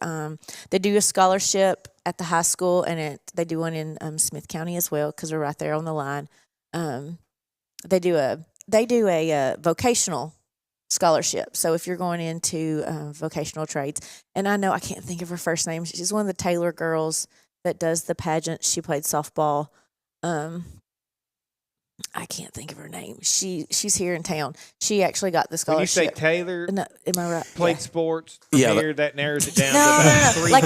They do a scholarship at the high school, and they do one in Smith County as well because we're right there on the line. They do a vocational scholarship. So if you're going into vocational trades, and I know I can't think of her first name. She's one of the Taylor girls that does the pageant. She played softball. I can't think of her name. She's here in town. She actually got the scholarship. When you say Taylor, no, am I right? Played sports. Yeah, that narrows it down. No. To like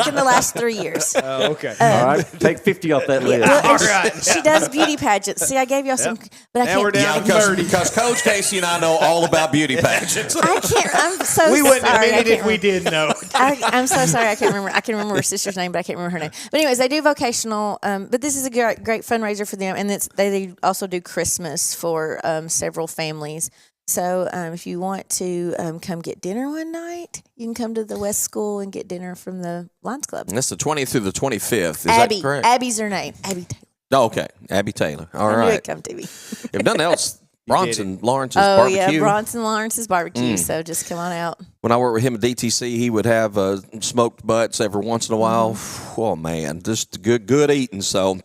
in the last 3 years. Oh, okay. All right, take 50 off that list. Well, all right. She does beauty pageants. See, I gave y'all some, but I Now can't. we're down to 30. Because Coach Casey and I know all about beauty pageants. I can't. I'm so We wouldn't sorry. admit it if we did know. I'm so sorry. I can't remember. I can remember her sister's name, but I can't remember her name. But anyways, they do vocational. But this is a great fundraiser for them, and they also do Christmas for several families. So if you want to come get dinner one night, you can come to the West School and get dinner from the Lions Club. And that's the 20th through the 25th. Is Abby. that correct? Abby's her name. Abby Taylor. Oh, okay. Abby Taylor. All I knew right. it'd come to me. If nothing else, Bronson Lawrence's Oh, barbecue. yeah, Bronson Lawrence's barbecue. So just come on out. When I worked with him at DTC, he would have smoked butts every once in a while. Oh, man, just good eating. So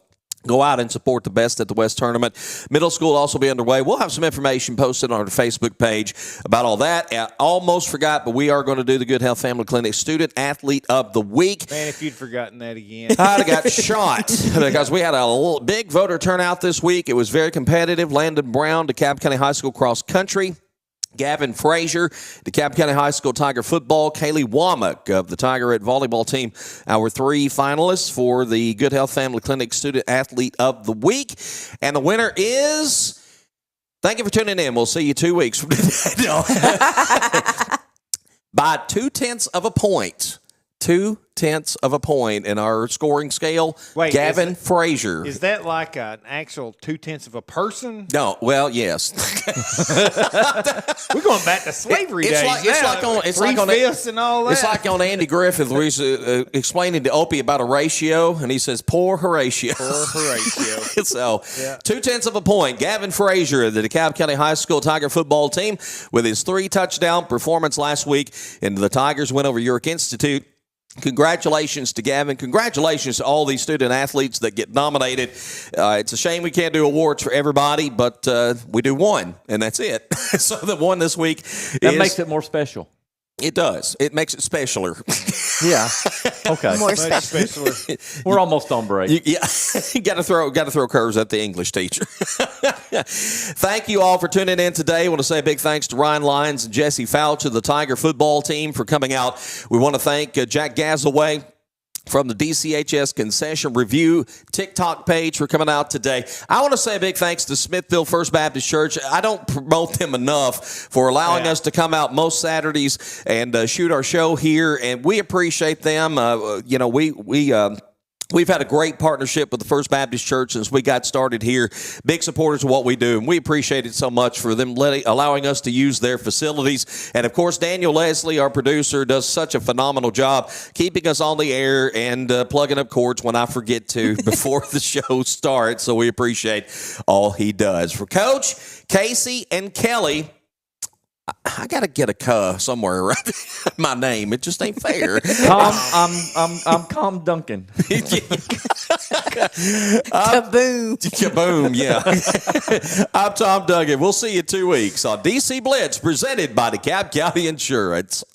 Go out and support the Best at the West tournament. Middle school will also be underway. We'll have some information posted on our Facebook page about all that. I almost forgot, but we are going to do the Good Health Family Clinic Student Athlete of the Week. Man, if you'd forgotten that again. I'd have got shot because we had a big voter turnout this week. It was very competitive. Landon Brown, DeKalb County High School cross country. Gavin Frazier, DeKalb County High School Tiger football. Kaylee Womack of the Tigerette volleyball team, our 3 finalists for the Good Health Family Clinic Student Athlete of the Week. And the winner is, thank you for tuning in. We'll see you 2 weeks from today. No. By 0.2 of a point. 0.2 of a point in our scoring scale. Wait, Gavin Frazier. Is that like an actual 0.2 of a person? No, well, yes. We're going back to slavery days. It's like on three-fifths and all that. It's like on Andy Griffith, where he's explaining to Opie about a ratio, and he says, "Poor Horatio." Poor Horatio. So, 0.2 of a point. Gavin Frazier of the DeKalb County High School Tiger football team with his 3-touchdown performance last week, and the Tigers win over York Institute. Congratulations to Gavin. Congratulations to all these student athletes that get nominated. It's a shame we can't do awards for everybody, but we do one, and that's it. So the one this week that makes it more special. It does. It makes it specialer. Yeah. Okay. More special. We're almost on break. You got to throw curves at the English teacher. Thank you all for tuning in today. I want to say a big thanks to Ryan Lyons and Jesse Foutch of the Tiger football team for coming out. We want to thank Jack Gassaway from the DCHS Concession Review TikTok page for coming out today. I want to say a big thanks to Smithville First Baptist Church. I don't promote them enough for allowing us to come out most Saturdays and shoot our show here, and we appreciate them. We've had a great partnership with the First Baptist Church since we got started here. Big supporters of what we do, and we appreciate it so much for them allowing us to use their facilities. And, of course, Daniel Leslie, our producer, does such a phenomenal job keeping us on the air and plugging up cords when I forget to before the show starts. So we appreciate all he does. For Coach, Casey, and Kelly, I got to get a "cuh" somewhere around my name. It just ain't fair. I'm Calm Duncan. Kaboom. Kaboom, yeah. I'm Tom Duggan. We'll see you 2 weeks on DC Blitz, presented by DeKalb County Insurance.